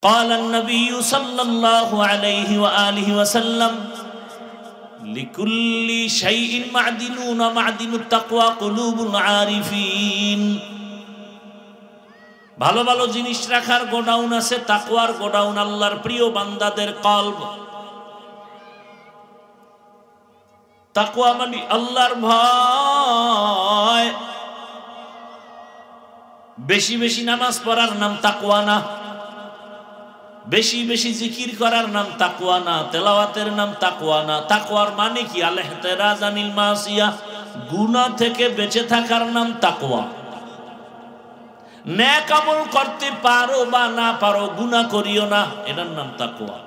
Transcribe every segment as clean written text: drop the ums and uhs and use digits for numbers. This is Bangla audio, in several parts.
قال النبي صلى الله عليه وآله وسلم لكل شيء معدنون معدن التقوى قلوب العارفين ভালো ভালো জিনিস রাখার গোডাউন আছে, তাকওয়ার গোডাউন আল্লাহর প্রিয় বান্দাদের কলব। তাকওয়া মানে আল্লাহর ভয়। বেশি বেশি নামাজ পড়ার নাম তাকওয়া না, বেশি বেশি জিকির করার নাম তাকওয়া না, তেলাওয়াতের নাম তাকওয়া না। তাকওয়ার মানে কি? আল ইহতিরাজ আনিল মাসিয়া, গুনাহ থেকে বেঁচে থাকার নাম তাকওয়া। নেক আমল করতে পারো বা না পারো, গুনাহ করিও না, এটার নাম তাকওয়া।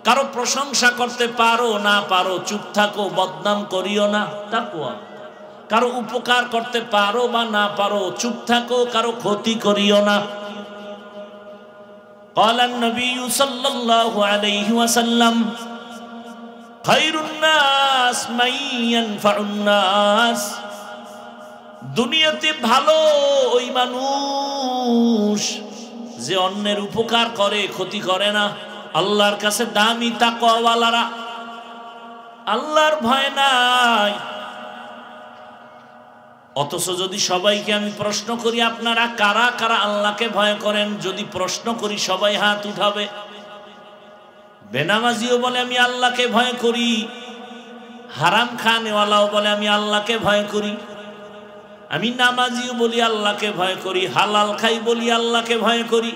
কারো প্রশংসা করতে পারো না পারো, চুপ থাকো, বদনাম করিও না, তাকওয়া। কারো উপকার করতে পারো বা না পারো, চুপ থাকো, কারো ক্ষতি করিও না। قال النبي صلى الله عليه وسلم خير الناس من ينفع الناس। দুনিয়াতে ভালো ওই মানুষ যে অন্যের উপকার করে, ক্ষতি করে না। আল্লাহর কাছে দামি তাকওয়াওয়ালারা, আল্লাহর ভয় নাই। অথচ যদি সবাইকে আমি প্রশ্ন করি আপনারা কারা কারা আল্লাহকে ভয় করেন, যদি প্রশ্ন করি সবাই হাত উঠাবে। বেনামাজিও বলে আমি আল্লাহকে ভয় করি, হারাম খানেওয়ালাও বলে আমি আল্লাহকে ভয় করি, আমি নামাজিও বলি আল্লাহকে ভয় করি, হালাল খাই বলি আল্লাহকে ভয় করি।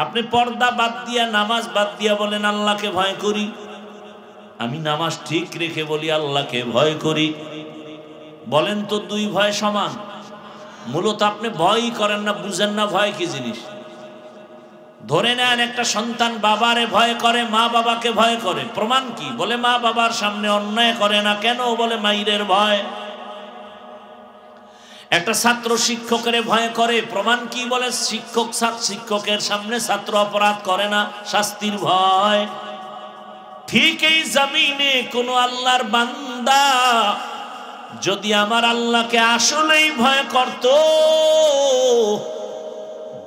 আপনি পর্দা বাদ দিয়া, নামাজ বাদ দিয়া বলেন আল্লাহকে ভয় করি, আমি নামাজ ঠিক রেখে বলি আল্লাহকে ভয় করি। বলেন তো দুই ভয় সমান? মূলত আপনি ভয়ই করেন না, বুঝেন না ভয় কি জিনিস। ধরে নেন একটা সন্তান বাবারে ভয় করে, মা বাবাকে ভয় করে, প্রমাণ কি? বলে মা বাবার সামনে অন্যায় করে না, কেন? বলে মাইরের ভয়। একটা ছাত্র শিক্ষকের ভয় করে, প্রমাণ কি? বলে শিক্ষকের সামনে ছাত্র অপরাধ করে না, শাস্তির ভয়। ঠিক এই জমিনে কোন আল্লাহর বান্দা যদি আমার আল্লাহকে আসলেই ভয় করত,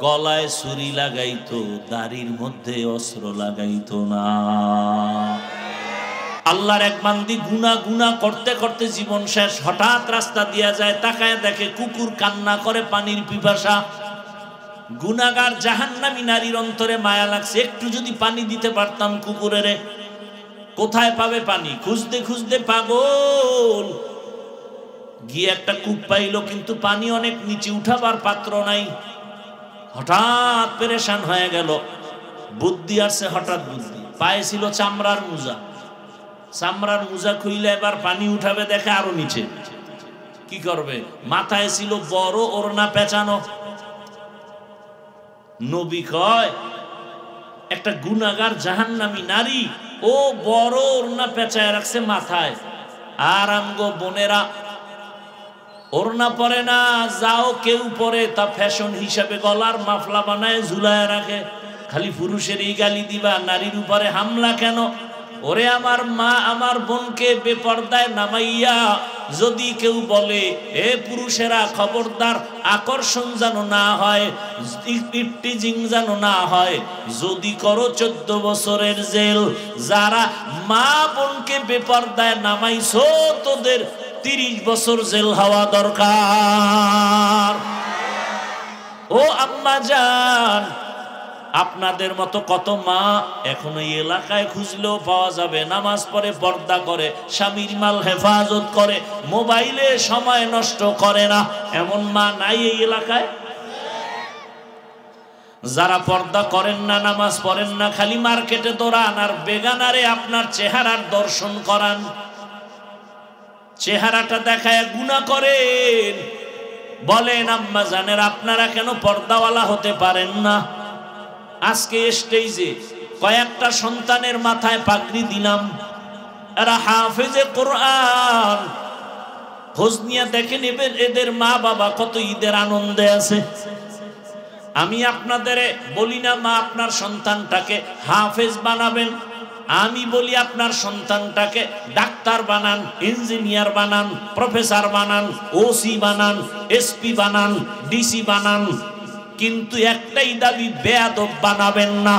গলায় ছুরি লাগাইতো, দাড়ির মধ্যে অস্ত্র লাগাইতো না। আল্লাহর এক বান্দি গুনাহ করতে করতে জীবন শেষ, হঠাৎ রাস্তা দিয়া যায়, তাকায় দেখে কুকুর কান্না করে পানির পিপাসা। গুনাহগার জাহান্নামী নারীর অন্তরে মায়া লাগছে, একটু যদি পানি দিতে পারতাম কুকুরেরে। কোথায় পাবে পানি? খুঁজতে খুঁজতে পাগল, গিয়ে একটা কূপ পাইল, কিন্তু পানি অনেক নিচে, উঠাবার পাত্র নাই। হঠাৎ পেরেশান হয়ে গেল, বুদ্ধি আসছে, হঠাৎ বুদ্ধি পায়ে ছিল চামড়ার মোজা। চামড়ার মোজা খুইলে এবার পানি উঠাবে, দেখে আরো নিচে। কি করবে? মাথায় ছিল বড় ওড়না পেঁচানো। নবী কয় একটা গুনাহগার জাহান্নামী নারী ও বড় ওড়না পেঁচায় রাখছে মাথায়। আর আমগো বোনেরা ওড়না পরে না, যাও কেউ পরে, তা ফ্যাশন হিসাবে গলার মাফলা বানায় ঝুলায় রাখে। খালি পুরুষেরই গালি দিবা, নারীর উপরে হামলা কেন? ওরে আমার মা, আমার বোনকে বেপর্দায় নামাইয়া যদি কেউ বলে এ পুরুষেরা খবরদার, আকর্ষণ যেন না হয়, টিপটিজিং যেন না হয়, যদি করো 14 বছরের জেল। যারা মা বোনকে বেপর্দায় নামাইছো তোদের 30 বছর জেল হওয়া দরকার। ও আম্মা জান, আপনাদের মতো কত মা এখন এই এলাকায় খুঁজলেও পাওয়া যাবে, নামাজ পড়ে, পর্দা করে, স্বামীর মাল হেফাজত করে, মোবাইলে সময় নষ্ট করে না, এমন মা নাই এই এলাকায়? যারা পর্দা করেন না, নামাজ পড়েন না, খালি মার্কেটে দৌড়ান আর বেগানারে আপনার চেহারার দর্শন করান, চেহারাটা দেখায় গুনাহ করেন। বলেন আম্মা জানেন, আপনারা কেন পর্দাওয়ালা হতে পারেন না? আজকে স্টেজে কয়েকটা সন্তানের মাথায় পাগড়ি দিলাম, এরা হাফেজে কোরআন। খোঁজ নিয়ে দেখে নেবেন এদের মা বাবা কত ঈদের আনন্দে আছে। আমি আপনাদের বলি না মা আপনার সন্তানটাকে হাফেজ বানাবেন, আমি বলি আপনার সন্তানটাকে ডাক্তার বানান, ইঞ্জিনিয়ার বানান, প্রফেসর বানান, ওসি বানান, এসপি বানান, ডিসি বানান। কিন্তু একটাই দাবি, বেয়াদব বানাবেন না।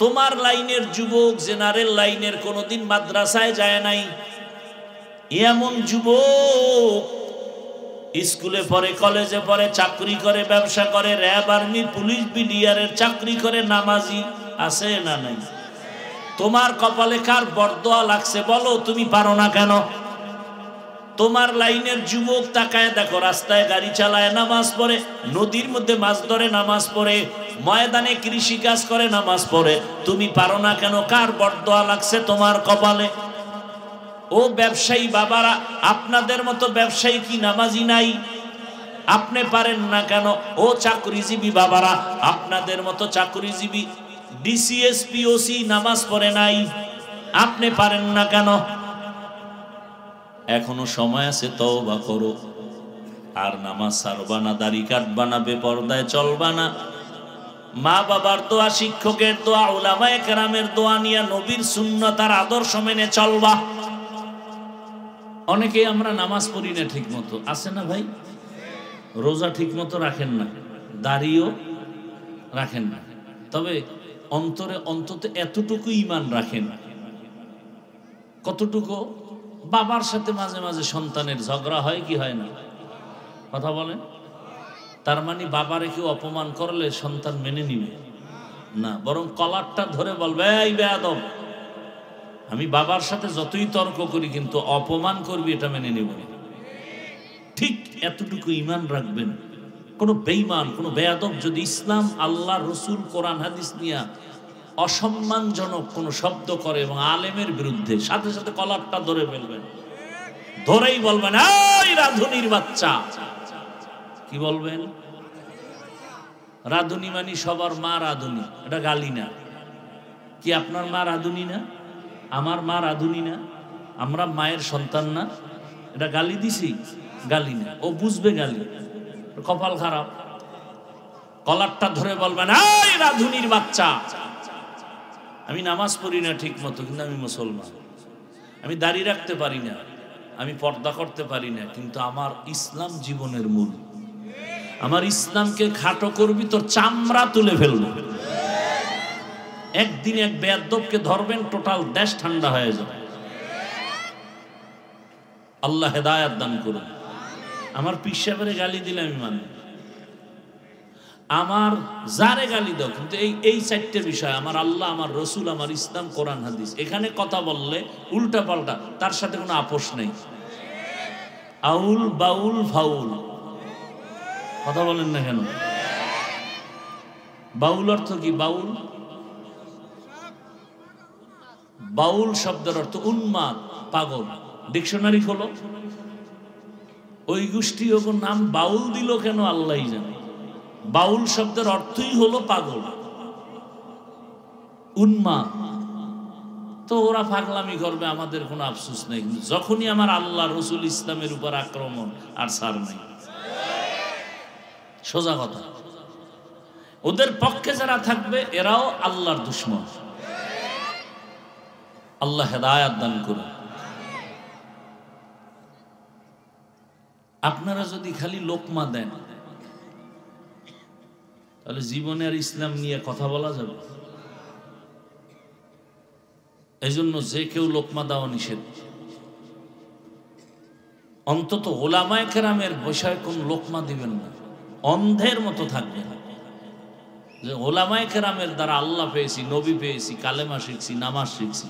তোমার লাইনের যুবক জেনারেল লাইনের কোনোদিন মাদ্রাসায় যায় নাই, এমন যুবক স্কুলে পড়ে, কলেজে পড়ে, চাকরি করে, ব্যবসা করে, র্যাব, আর্মি, পুলিশ, বিডিআরের চাকরি করে, নামাজি আছে না নাই? তোমার কপালে কার বরদোয়া লাগছে বলো, তুমি পারো না কেন? তোমার লাইনের যুবক তাকায় দেখো, রাস্তায় গাড়ি চালায়, নামাজ পড়ে, নদীর মধ্যে মাছ ধরে, নামাজ পড়ে, ময়দানে কৃষি কাজ করে, নামাজ পড়ে, তুমি পারো না কেন? কার বরদোয়া লাগছে তোমার কপালে? ও ব্যবসায়ী বাবারা, আপনাদের মতো ব্যবসায়ী কি নামাজি নাই? আপনি পারেন না কেন? ও চাকরিজীবী বাবারা, আপনাদের মতো চাকরিজীবী ডিসিএস পিওসি নামাজ পড়ে নাই, আপনি পারেন না কেন? এখনো সময় আছে, তওবা করো। আর নামাজ ছাড়বা না, দাড়ি কাটবা না, বেপরদায় চলবা না। মা বাবার দোয়া, শিক্ষকের দোয়া, উলামায়ে কেরামের দোয়া নিয়ে নবীর সুন্নাত আর আদর্শ মেনে চলবা। অনেকেই আমরা নামাজ পড়ি না ঠিক মতো, আছে না ভাই? রোজা ঠিক মতো রাখেন না, দাড়িও রাখেন না, তবে অন্তরে অন্তত এতটুকু ঈমান রাখেন। কতটুকু? বাবার সাথে মাঝে মাঝে সন্তানের ঝগড়া হয় কি হয় না? কথা বলেন। তার মানে বাবারে কেউ অপমান করলে সন্তান মেনে নিবে না, বরং কলারটা ধরে বলবে, এই বেয়াদব, আমি বাবার সাথে যতই তর্ক করি কিন্তু অপমান করবি এটা মেনে নিব না। ঠিক এতটুকু ঈমান রাখবেন। কোনো বেঈমান, কোনো বেয়াদব যদি ইসলাম, আল্লাহ, রসুল, কোরআন, হাদিস নিয়ে অসম্মানজনক কোনো শব্দ করে এবং আলেমের বিরুদ্ধে, সাথে সাথে কলারটা ধরে ফেলবেন, ধরেই বলবেন, এই রাধুনির বাচ্চা। কি বলবেন? রাধুনি মানে সবার মা রাধুনি, এটা গালি না। কি আপনার মা রাধুনি না? আমার মা রাধুনি না? আমরা মায়ের সন্তান না? এটা গালি দিছি? গালি না, ও বুঝবে গালি, কপাল খারাপ। কলারটা ধরে বলবেন, এই রাধুনির বাচ্চা। আমি নামাজ পড়ি না ঠিক মতো, কিন্তু আমি মুসলমান। আমি দাড়ি রাখতে পারি না, আমি পর্দা করতে পারি না, কিন্তু আমার ইসলাম জীবনের মূল। আমার ইসলামকে খাটো করবি, তোর চামড়া তুলে ফেলবো। একদিন এক বেয়াদবকে ধরবেন, টোটাল দেশ ঠান্ডা হয়ে যাবে। আল্লাহ হেদায়াত দান করুন। আমার পীর সাহেবের গালি দিলে আমি মানি, আমার যারে গালি দাও, কিন্তু এই চারটে বিষয়, আমার আল্লাহ, আমার রসুল, আমার ইসলাম, কোরআন, হাদিস, এখানে কথা বললে উল্টা পাল্টা, তার সাথে কোনো আপোষ নেই। আউল, বাউল, ফাউল, কথা বলেন না কেন? বাউল অর্থ কি? বাউল, বাউল শব্দের অর্থ উন্মাদ, পাগল। ডিকশনারি খোলো, ওই গোষ্ঠী ওর নাম বাউল দিল কেন আল্লাহই জানে। বাউল শব্দের অর্থই হলো পাগল, উন্মাদ। তো ওরা পাগলামি করবে, আমাদের কোনো আফসোস নেই। যখনই আমার আল্লাহ, রসুল, ইসলামের উপর আক্রমণ, আর ছাড় নেই। সোজা কথা। ওদের পক্ষে যারা থাকবে এরাও আল্লাহর দুশমন। আল্লাহ হেদায়াত দান করুন। আপনারা যদি খালি লোকমা দেন, তাহলে জীবনে আর ইসলাম নিয়ে কথা বলা যাবে? এই জন্য যে কেউ লোকমা দেওয়া নিষেধ। অন্তত ওলামায়ে কেরামের বিষয়ে কোন লোকমা দিবেন না, অন্ধের মতো থাকবে না। যে ওলামায়ে কেরামের দ্বারা আল্লাহ পেয়েছি, নবী পেয়েছি, কালেমা শিখছি, নামাজ শিখছি।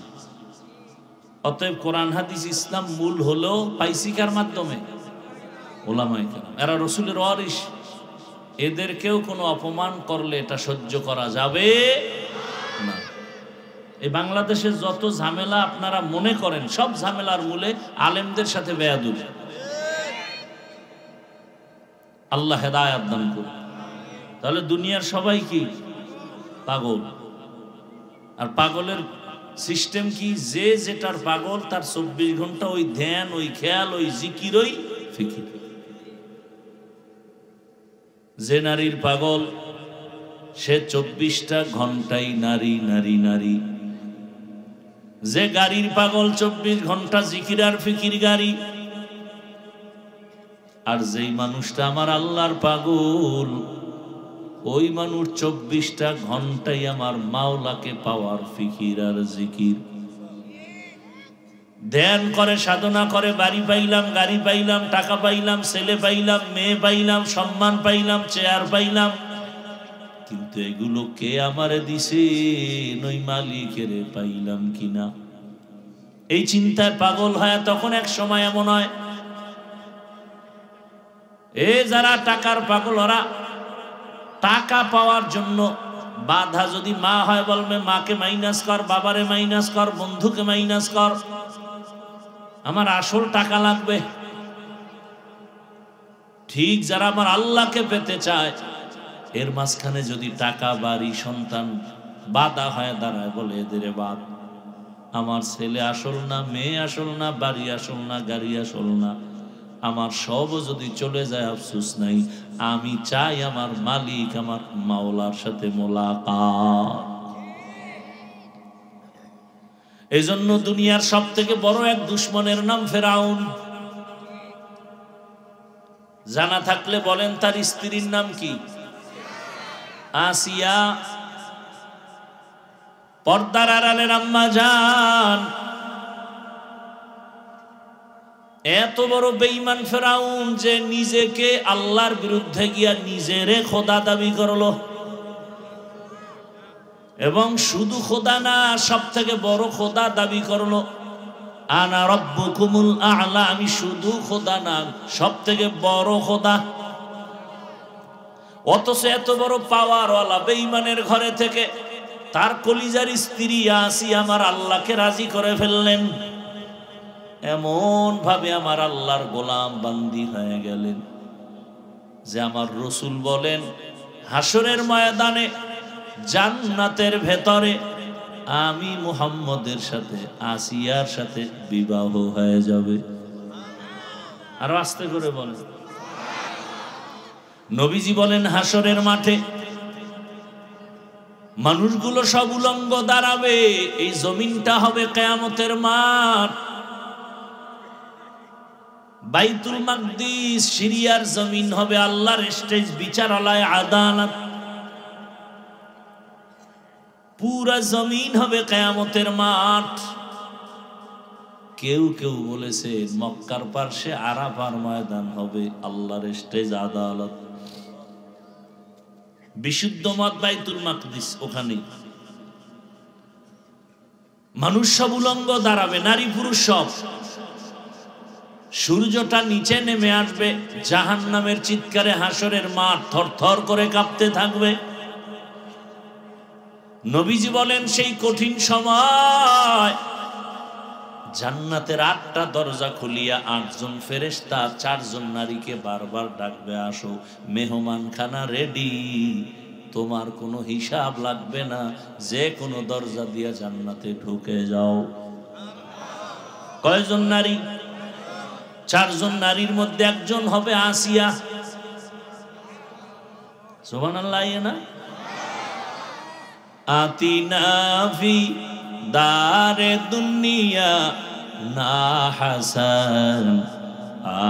অতএব কোরআন, হাদিস, ইসলাম মূল হলো পাইছি কার মাধ্যমে? ওলামায়ে কেরাম। এরা রসুলের ওয়ারিস, এদেরকেও কোনো অপমান করলে এটা সহ্য করা যাবে না। এই বাংলাদেশের যত ঝামেলা আপনারা মনে করেন, সব ঝামেলার মূলে আলেমদের সাথে বেয়াদবি। আল্লাহ হেদায়াত দান করুন। তাহলে দুনিয়ার সবাই কি? পাগল। আর পাগলের সিস্টেম কি? যে যেটার পাগল, তার 24 ঘন্টা ওই ধ্যান, ওই খেয়াল, ওই জিকির, ওই ফিকির। যে নারীর পাগল, সে 24টা ঘন্টাই নারী, নারী, নারী। যে গাড়ির পাগল, 24 ঘন্টা জিকির আর ফিকির গাড়ি। আর যেই মানুষটা আমার আল্লাহর পাগল, ওই মানুষ 24টা ঘন্টাই আমার মাওলাকে পাওয়ার ফিকির আর জিকির ধ্যান করে, সাধনা করে। বাড়ি পাইলাম, গাড়ি পাইলাম, টাকা পাইলাম, ছেলে পাইলাম, মেয়ে পাইলাম, সম্মান পাইলাম, চেয়ার পাইলাম, কিন্তু এগুলো কে আমারে দিছে, ওই মালিকের পাইলাম কিনা, এই চিন্তায় পাগল হয়। তখন এক সময় এমন হয়, যারা টাকার পাগল, ওরা টাকা পাওয়ার জন্য বাধা যদি মা হয়, বলবে মাকে মাইনাস কর, বাবারে মাইনাস কর, বন্ধুকে মাইনাস কর, আমার আসল টাকা লাগবে। ঠিক যারা আমার আল্লাহকে পেতে চায়, এর মাঝখানে যদি টাকা, বাড়ি, সন্তান বাধা হয়ে দাঁড়ায়, বলে এদের বাদ, আমার ছেলে আসল না, মেয়ে আসল না, বাড়ি আসল না, গাড়ি আসল না, আমার সব যদি চলে যায় আফসোস নাই, আমি চাই আমার মালিক, আমার মাওলার সাথে মোলাকাত। এই জন্য দুনিয়ার সব থেকে বড় এক দুশ্মনের নাম ফেরাউন। জানা থাকলে বলেন তার স্ত্রীর নাম কি? আসিয়া। পর্দার আড়ালের আম্মা জান। এত বড় বেঈমান ফেরাউন যে নিজেকে আল্লাহর বিরুদ্ধে গিয়া নিজেরে খোদা দাবি করলো, এবং শুধু খোদা না, সব থেকে বড় খোদা দাবি করলো, আনা রব্বুকুমুল আ'লা, আমি শুধু খোদা না, সব থেকে বড় খোদা। অথচ এত বড় পাওয়ারওয়ালা বেঈমানের ঘরে থেকে তার কলিজার স্ত্রী আসিয়া আমার আল্লাহকে রাজি করে ফেললেন, এমন ভাবে আমার আল্লাহর গোলাম বান্দি হয়ে গেলেন যে আমার রসুল বলেন, হাসরের ময়দানে জান্নাতের ভেতরে আমি মুহাম্মদের সাথে আসিয়ার সাথে বিবাহ হয়ে যাবে। আর আস্তে করে বলেন। নবীজি বলেন, হাসরের মাঠে মানুষগুলো সব উলঙ্গ দাঁড়াবে, এই জমিনটা হবে কিয়ামতের মাঠ। বাইতুল মাকদিস সিরিয়ার জমিন হবে আল্লাহর স্টেজ, বিচারালয়, আদালত, পুরা জমিন হবে কিয়ামতের মাঠ। কেউ কেউ বলেছে মক্কার পাশে আরাফার ময়দান হবে আল্লাহর স্টেজ, আদালত। বিশুদ্ধ মত বাইতুল মাকদিস ওখানে। মানুষ সব উলঙ্গ দাঁড়াবে, নারী পুরুষ সব। সূর্যটা নিচে নেমে আসবে, জাহান্নামের চিৎকারে হাসরের মাঠ থরথর করে কাঁপতে থাকবে। নবীজি বলেন, সেই কঠিন সময় জান্নাতের 8টা দরজা খুলিয়া 8 জন ফেরেশতা 4 জন নারীকে বারবার ডাকবে, আসো, মেহমানখানা রেডি, তোমার কোনো হিসাব লাগবে না, যে কোনো দরজা দিয়ে জান্নাতে ঢুকে যাও। কয়জন নারী? 4 জন নারীর মধ্যে একজন হবে আসিয়া। সুবহানাল্লাহ। না আতিনা ফি দারে দুনিয়া না হাসান,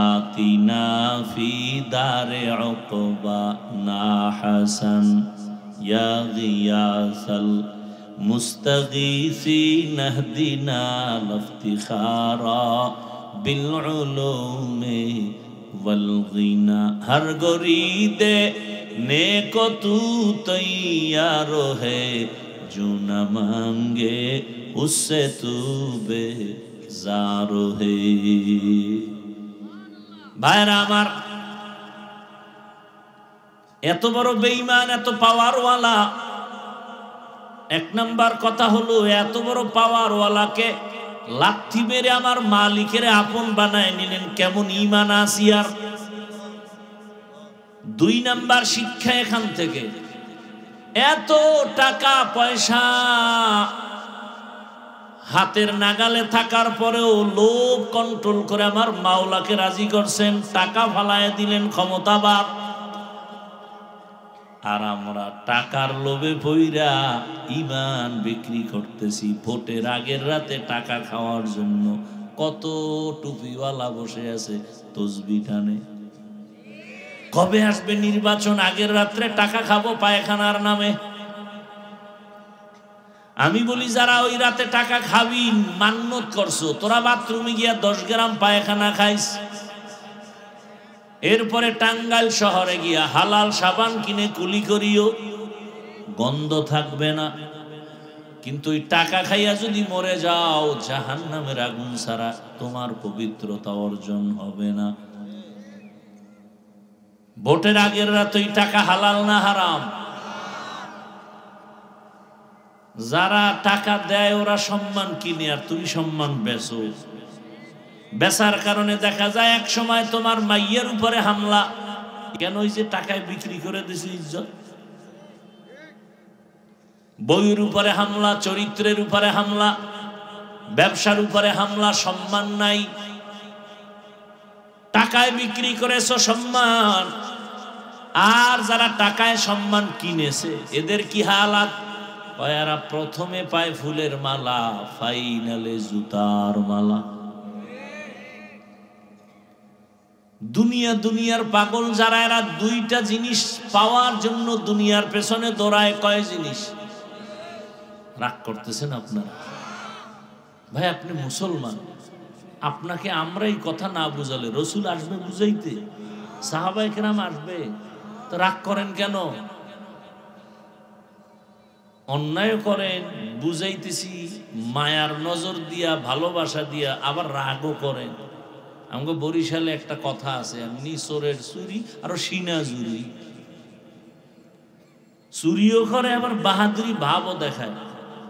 আতিনা ফি দারে উকবা না হাসান, ইয়া গিয়াসাল মুস্তাগীসিন ইহদিনা লিফতিখারা বিল উলুমি ওয়াল গিনা। হর গরিদে नेको तू तैयार है, जो न मांगे उससे तू बेजार है। ভাইরা আমার, এত বড় বেঈমান, এত পাওয়ারওয়ালা। এক নাম্বার কথা হলো, এত বড় পাওয়ারওয়ালাকে লাথি মেরে আমার মালিকের আপন বানায় নিলেন, কেমন ঈমান আসিয়ার। 2 নাম্বার শিক্ষা এখান থেকে, এত টাকা পয়সা হাতের নাগালে থাকার পরেও লোভ কন্ট্রোল করে আমার মাওলাকে রাজি করছেন, টাকা ফালায় দিলেন, ক্ষমতাবাদ। আর আমরা টাকার লোভে পইরা ঈমান বিক্রি করতেছি। ভোটের আগের রাতে টাকা খাওয়ার জন্য কত টুপিওয়ালা বসে আছে তসবিহ টানে। কবে আসবে নির্বাচন, আগের রাত্রে টাকা খাবো পায়খানার নামে। আমি বলি যারা ওই রাতে টাকা খাবি মান্যত করছো, তোরা বাথরুমে গিয়া 10 গ্রাম পায়খানা খাইস, এরপরে টাঙ্গাইল শহরে গিয়া হালাল সাবান কিনে কুলি করিও, গন্ধ থাকবে না। কিন্তু ওই টাকা খাইয়া যদি মরে যাও, জাহান্নামের আগুন ছাড়া তোমার পবিত্রতা অর্জন হবে না। ভোটের আগের রাত ওই টাকা হালাল না হারাম? যারা টাকা দেয় ওরা সম্মান কিনে, আর তুমি সম্মান বেচো। বেচার কারণে দেখা যায় এক সময় তোমার মাইয়ের উপরে হামলা, কেন? ওই যে টাকায় বিক্রি করে দিছে ইজ্জত। বইয়ের উপরে হামলা, চরিত্রের উপরে হামলা, ব্যবসার উপরে হামলা, সম্মান নাই। টাকায় বিক্রি করেছো সম্মান, আর যারা টাকায় সম্মান কিনেছে এদের কি হালাত? এরা প্রথমে পায় ফুলের মালা, ফাইনালে জুতার মালা। দুনিয়ার পাগল যারা, এরা দুইটা জিনিস পাওয়ার জন্য দুনিয়ার পেছনে দৌড়ায়। কয় জিনিস? রাগ করতেছেন আপনারা? ভাই আপনি মুসলমান, আপনাকে আমরা এই কথা না বুঝালে রসুল আসবে বুঝাইতে? সাহাবায়ে কেরাম আসবে, তো রাগ করেন কেন? অন্যায় করেন, বুঝাইতেছি মায়ার নজর দিয়া, ভালোবাসা দিয়া, আবার রাগও করেন। আমাকে বরিশালে একটা কথা আছে, নিচরের চুরি আর সিনা জুরি। চুরিও করে আবার বাহাদুরি ভাবও দেখায়।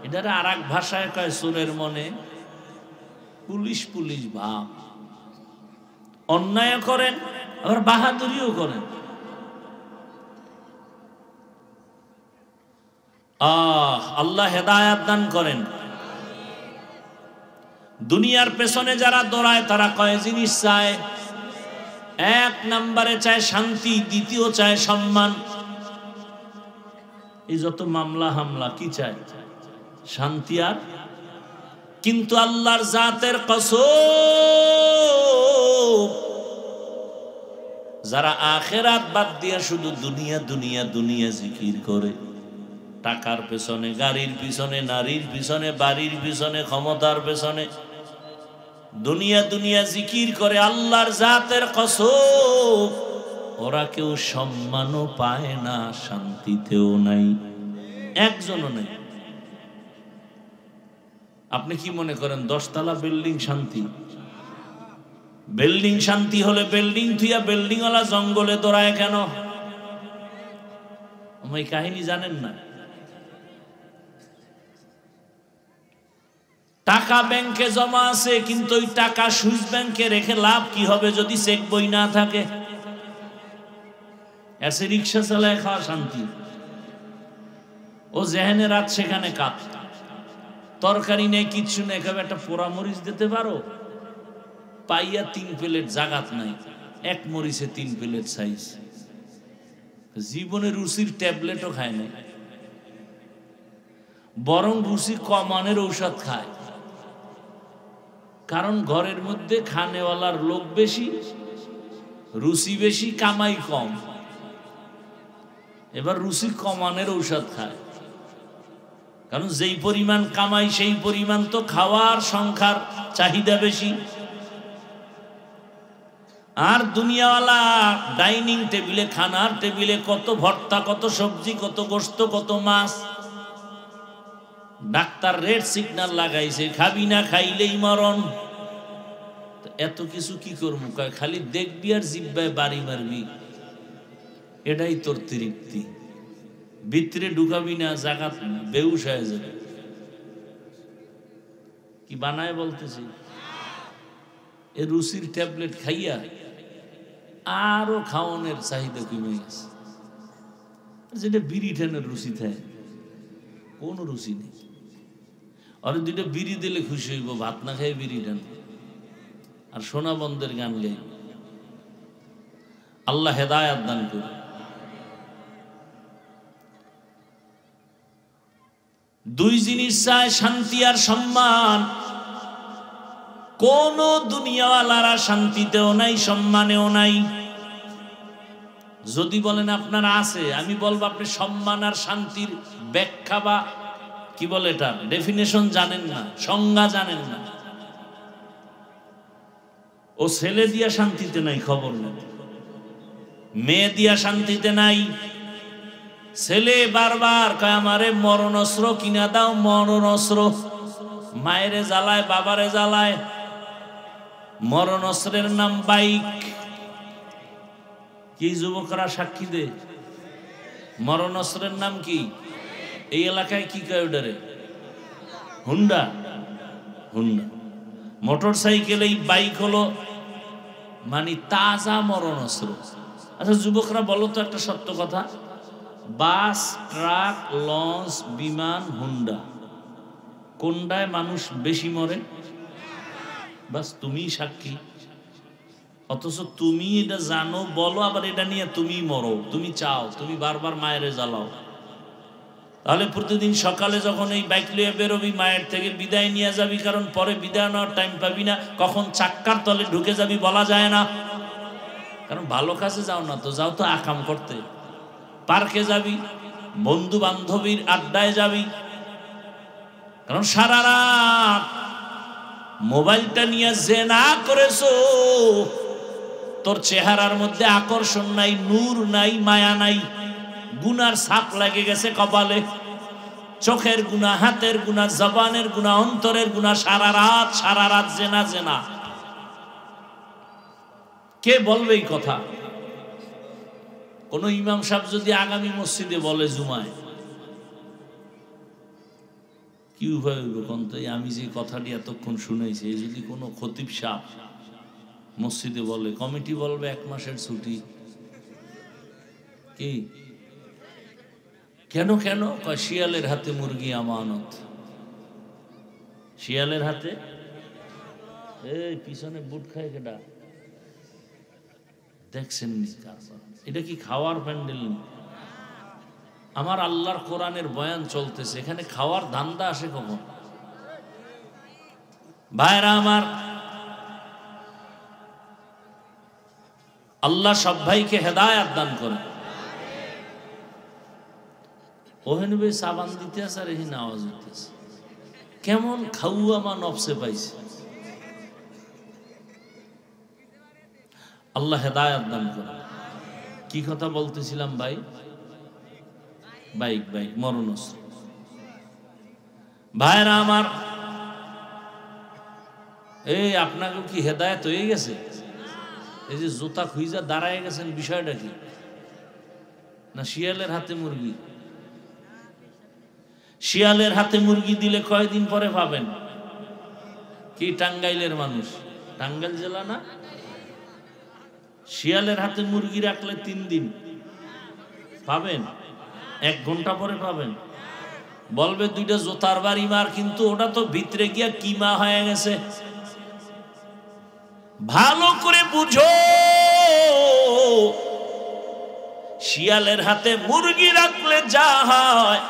এটার আর এক ভাষায় কয় চোরের মনে পুলিশ পুলিশ ভাব। অন্যায় করেন আবার বাহাদুরিও করেন। আল্লাহ হেদায়াত দান করেন। দুনিয়ার পেছনে যারা দৌড়ায় তারা কয় জিনিস চায়? এক নম্বরে চায় শান্তি, দ্বিতীয় চায় সম্মান। এই যত মামলা হামলা কি চায়? শান্তি। আর কিন্তু আল্লাহর জাতের কসম, যারা আখিরাত বাদ দিয়া শুধু দুনিয়া দুনিয়া দুনিয়া জিকির করে, টাকার পেছনে, গাড়ির পিছনে, নারীর পিছনে, বাড়ির পিছনে, ক্ষমতার পেছনে দুনিয়া দুনিয়া জিকির করে, আল্লাহর জাতের কসম ওরা কেউ সম্মানও পায় না, শান্তিতেও নাই, একজনও নেই। আপনি কি মনে করেন 10 তলা বিল্ডিং শান্তি? বিল্ডিং শান্তি হলে বিল্ডিং থুইয়া বিল্ডিংওয়ালা জঙ্গলে দৌড়ায় কেন? ওই কাহিনী জানেন না? টাকা ব্যাংকে জমা আছে, কিন্তু ওই টাকা সুইস ব্যাংকে রেখে লাভ কি হবে যদি চেক বই না থাকে? এসে রিক্সা চালায় খাওয়া শান্তি। ও যেখানে রাত সেখানে কাত, তরকারি নেই, কিচ্ছু নেই, খাবে একটা পোড়া মরিচ দিতে পারো? পাইয়া 3 প্লেট জাগাত নাই, 1 মরিচে 3 প্লেট সাইজ। জীবনে রুচির ট্যাবলেটও খায় না, বরং রুচি কমানোর ঔষধ খায়। কারণ ঘরের মধ্যে খানেওয়ালার লোক বেশি, রুচি বেশি, কামাই কম, এবার রুচি কমানোর ঔষধ খায়। কারণ যেই পরিমাণ কামাই সেই পরিমাণ তো খাওয়ার সংখ্যার চাহিদা বেশি। আর দুনিয়াওয়ালা ডাইনিং টেবিলে, খানার টেবিলে কত ভর্তা, কত সবজি, কত গোশত, কত মাছ। ডাক্তার রেড সিগন্যাল লাগাইছে, খাবি না খাইলেই মরণ। এত কিছু কি করবো? খালি দেখবি আর জিব্বায় বাড়ি মারবি, এটাই তোর তৃপ্তি। ভিতরে ঢুকাবি না, জাগাত বেউস হয়ে যাবে। কি বানায় বলতেছি? এ রুচির ট্যাবলেট খাইয়া আরো খাওয়ানোর চাহিদা কমে গেছে। যেটা বিড়ি ঠানের রুচি থাকে, কোন রুচি নেই। আর 2টা বিড়ি দিলে খুশি হইব, ভাত না খাই বিড়ি টান, আর সোনা বন্ধের গান গাইব। আল্লাহ হেদায়াত দান করে। দুই জিনিস চায়, শান্তি আর সম্মান। কোন দুনিয়াওয়ালারা শান্তিতেও নাই, সম্মানেও নাই। যদি বলেন আপনার আছে, আমি বলবো আপনি সম্মান আর শান্তির ব্যাখ্যা বা কি বলে এটা ডেফিনেশন জানেন না, সংজ্ঞা জানেন না। ও ছেলে দিয়া শান্তিতে নাই, খবর নেই, মেয়ে দিয়া শান্তিতে নাই। ছেলে বারবার কয় আমারে মরণ অস্ত্র কিনা দাও, মরণ অস্ত্র। মায়েরে জ্বালায়, বাবারে জ্বালায়। মরণ অস্ত্রের নাম বাইক। কি যুবকরা সাক্ষী দে, মরণ অস্ত্রের নাম কি? এই এলাকায় কি কয় ওটারে? হুন্ডা। হুন্ডা মোটর সাইকেল, এই বাইক হলো মানে তাজা মরণ অস্ত্র। আচ্ছা যুবকরা বলো তো একটা সত্য কথা, বাস, ট্রাক, লঞ্চ, বিমান, হুন্ডা, কোনটায় মানুষ বেশি মরে? বাস তুমি সাক্ষী। অথচ তুমি এটা জানো, বলো, আবার এটা নিয়ে তুমি মরো, তুমি চাও, তুমি বারবার মায়েরে জ্বালাও। তাহলে প্রতিদিন সকালে যখন এই বাইক লিয়ে বেরোবি, মায়ের থেকে বিদায় নিয়ে যাবি, কারণ পরে বিদায় নেওয়ার টাইম পাবি না, কখন চাক্কার তলে ঢুকে যাবি বলা যায় না। কারণ ভালো কাজে যাও না তো, যাও তো আকাম করতে। পার্কে যাবি, বন্ধু বান্ধবীর আড্ডায় যাবি, কারণ সারা রাত মোবাইলটা নিয়ে জেনা করেছো, তোর চেহারার মধ্যে আকর্ষণ নাই, নূর নাই, মায়া নাই, গুনার ছাপ লাগে গেছে কপালে। চোখের গুনাহ, হাতের গুনাহ, জবানের গুনাহ, অন্তরের গুনাহ, সারা রাত জেনা জেনা। কে বলবে এই কথা? কোন ইমাম সাহেব যদি আগামী মসজিদে বলে জুমায়, কি উপায় হইব কোন? তো আমি যে কথাটি এতক্ষণ শুনেছি, এই যদি কোনো খতিব সাহেব মসজিদে বলে, কমিটি বলবে 1 মাসের ছুটি। কি কেন কেন? কয় শিয়ালের হাতে মুরগি আমানত। শিয়ালের হাতে, এই পিছনে বুট খায় কেডা দেখছেন নি? এটা কি খাওয়ার প্যান্ডেল? আমার আল্লাহর কোরআনের বয়ান চলতেছে, এখানে খাওয়ার ধান্দা আসে কখন? ভাইরা আমার, আল্লাহ সব ভাইকে হেদায়েত দান করে। ওহেন বে সাবান দিতে আছে আর এখানে আওয়াজ হইতেছে, কেমন খাওয়া মা নফসে পাইছে। আল্লাহ হেদায়েত দান করে। কি কথা বলতেছিলাম ভাই? বাইক মরণ অস্ত্র। ভাইরা আমার, এই আপনাকে কি হেদায়েত হয়ে গেছে? এই যে জুতা খুঁজা দাঁড়ায় গেছেন, বিষয়টা কি? না শিয়ালের হাতে মুরগি? শিয়ালের হাতে মুরগি দিলে কয়দিন পরে পাবেন? কি টাঙ্গাইলের মানুষ? টাঙ্গাইল জেলা না? শিয়ালের হাতে মুরগি রাখলে 3 দিন পাবেন, 1 ঘন্টা পরে পাবেন। বলবে 2টা জোতার বাড়ি মার, কিন্তু ওটা তো ভিতরে গিয়া কিমা হয়ে গেছে। ভালো করে বুঝো, শিয়ালের হাতে মুরগি রাখলে যা হয়,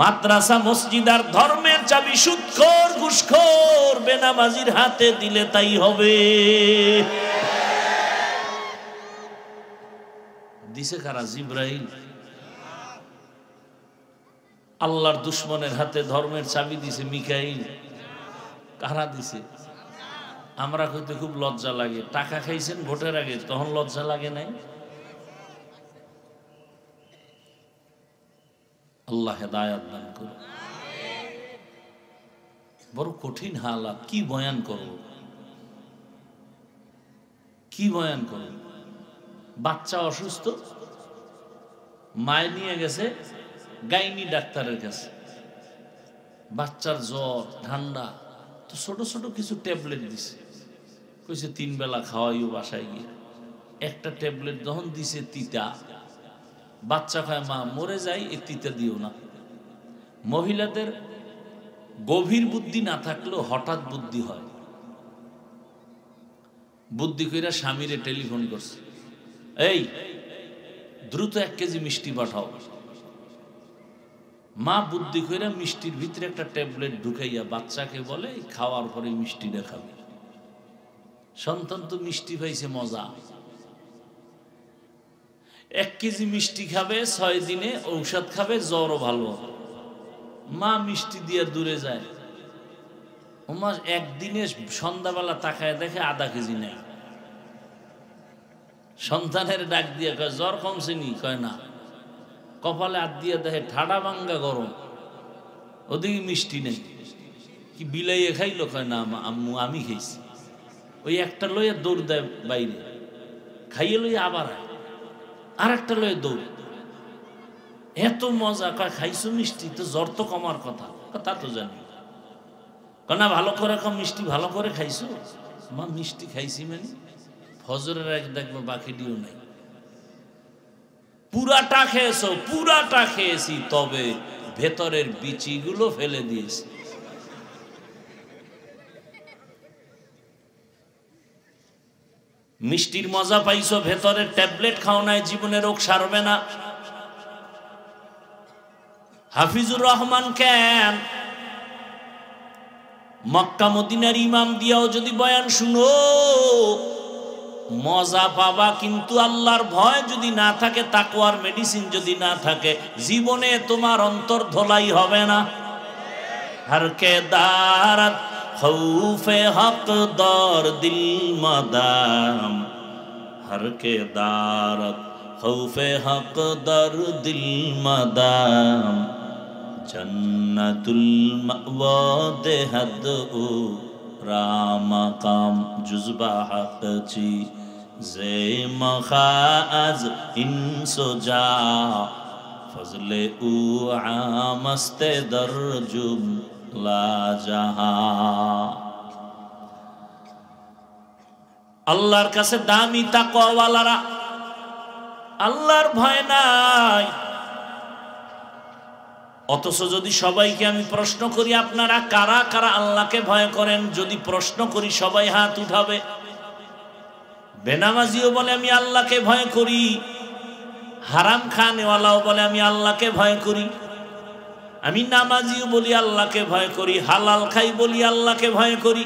মাদ্রাসা মসজিদ আর ধর্মের চাবি সুদখোর ঘুষখোর বেনামাজির হাতে দিলে তাই হবে। দিছে কারা? জিব্রাইল। আল্লাহর দুশ্মনের হাতে ধর্মের চাবি দিছে মিকাইল। কারা দিছে? আমরা কইতে খুব লজ্জা লাগে, টাকা খাইছেন ভোটের আগে, তখন লজ্জা লাগে নাই? আল্লাহ হেদায়েত দান করুন। বড় কঠিন হালাত, কি বয়ান করব, কি বয়ান করব? বাচ্চা অসুস্থ, মায়ে নিয়ে গেছে গাইনি ডাক্তারের কাছে। বাচ্চার জ্বর, ঠান্ডা, তো ছোট ছোট কিছু ট্যাবলেট দিছে, কইছে 3 বেলা খাওয়াইও বাসায় গিয়ে। একটা ট্যাবলেট যখন দিছে তিতা, বাচ্চা কয় মা মরে যাই, এই তিতা দিও না। মহিলাদের গভীর বুদ্ধি না থাকলেও হঠাৎ বুদ্ধি হয়। বুদ্ধি কইরা স্বামীরে টেলিফোন করছে, এই দ্রুত 1 কেজি মিষ্টি পাঠাও। মা বুদ্ধি কইরা মিষ্টির ভিতরে একটা ট্যাবলেট ঢুকাইয়া বাচ্চাকে বলে খাওয়ার পরে মিষ্টিটা খাবে। সন্তান তো মিষ্টি পাইছে, মজা। 1 কেজি মিষ্টি খাবে, 6 দিনে ঔষধ খাবে, জ্বরও ভালো হবে। মা মিষ্টি দিয়ে দূরে যায়, ও মা একদিনে সন্ধ্যাবেলা তাকায় দেখে আধা কেজি নেই। সন্তানের ডাক দিয়ে কয় জ্বর কমছে নি? কয় না। কপালে হাত দিয়ে দেখে ঠাডা ভাঙ্গা গরম, ওদিকে মিষ্টি নেই। কি বিলাইয়ে খাইলো? কয় না আম্মু আমি খাইছি। ওই একটা লইয়া দৌড় দেয় বাইরে, খাইয়ে লইয়া আবার আর একটা লইয়া দৌড়। এত মজা। কয় খাইছো মিষ্টি? তো জ্বর তো কমার কথা। তা তো জানি। না ভালো করে কম, মিষ্টি ভালো করে খাইছো? মা মিষ্টি খাইছি মানে ফজরের আগে দেখবো বাকি দিও নাই। পুরাটা খেয়েছো? পুরাটা খেয়েছি, তবে ভেতরের বিচিগুলো ফেলে দিয়েছি। মিষ্টির মজা পাইছো, ভেতরের ট্যাবলেট খাও নাই, জীবনে রোগ সারবে না। হাফিজুর রহমান কেন মক্কা মদিনার ইমাম দিয়াও যদি বয়ান শুনো মজা পাবা, কিন্তু আল্লাহর ভয় যদি না থাকে, তাকওয়ার মেডিসিন যদি না থাকে, জীবনে তোমার অন্তর ধোলাই হবে না। হর কে দারাত খৌফে হক দর দিল মাদাম, হর কে দারাত খৌফে হক দর দিল মাদাম, জন্নতুল মাওয়া দেহদ ও রামাকাম জুজবা হক চি জে মখাজ ইনসোজা ফজলে উ আমস্তে দরজুম লা জাহা। আল্লাহর কাছে দামি তাকওয়াওয়ালারা, আল্লাহর ভয় নাই। অথচ যদি সবাইকে আমি প্রশ্ন করি আপনারা কারা কারা আল্লাহকে ভয় করেন, যদি প্রশ্ন করি সবাই হাত উঠাবে। বেনামাজিও বলে আমি আল্লাহকে ভয় করি, হারাম খানেওয়ালাও বলে আমি আল্লাহকে ভয় করি, আমি নামাজিও বলি আল্লাহকে ভয় করি, হালাল খাই বলি আল্লাহকে ভয় করি।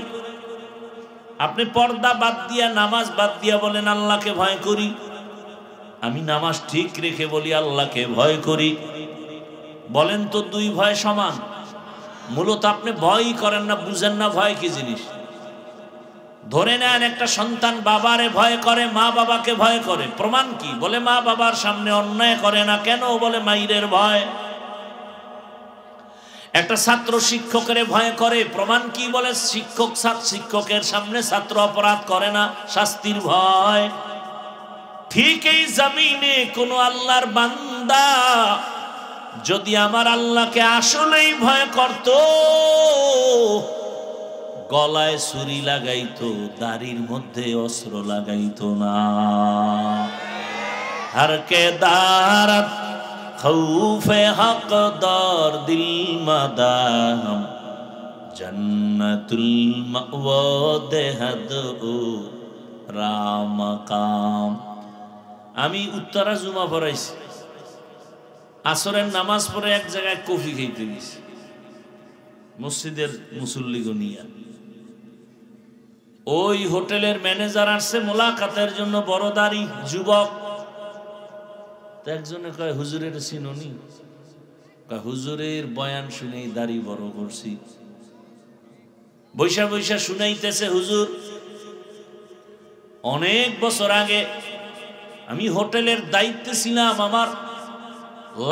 আপনি পর্দা বাদ দিয়া নামাজ বাদ দিয়া বলেন আল্লাহকে ভয় করি, আমি নামাজ ঠিক রেখে বলি আল্লাহকে ভয় করি। বলেন তো দুই ভয় সমান? মূলত আপনি ভয়ই করেন না, বুঝেন না ভয় কি জিনিস। ধরে নেন একটা সন্তান বাবারে ভয় করে, মা বাবাকে ভয় করে, প্রমাণ কি? বলে মা বাবার সামনে অন্যায় করে না। কেন? বলে মাইরের ভয়। একটা ছাত্র শিক্ষকের ভয় করে, প্রমাণ কি? বলে শিক্ষকের সামনে ছাত্র অপরাধ করে না, শাস্তির ভয়। ঠিক এই জমিনে কোন আল্লাহর বান্দা যদি আমার আল্লাহকে আসলেই ভয় করত, গলায় ছুরি লাগাইতো, দাড়ির মধ্যে অস্ত্র লাগাইতো না। হর কে দারাত খৌফে হক দর দিল মাদাম, জন্নতুল মাওয়া দেহদ ও রামাকাম। আমি উত্তরা জুমা পড়াইছি, আসরের নামাজ পড়ে এক জায়গায় কফি খেতে গেছি মসজিদের মুসল্লিগো নিয়া। ওই হোটেলের ম্যানেজার আসছে মোলাকাতের জন্য, বড় দাড়ি যুবক। একজনে কয় হুজুরের চিনুনি? কয় হুজুরের বয়ান শুনেই দাড়ি বড় করছি। বৈশা বৈশা শুনাইতেছে, হুজুর অনেক বছর আগে আমি হোটেলের দায়িত্বে ছিলাম, আমার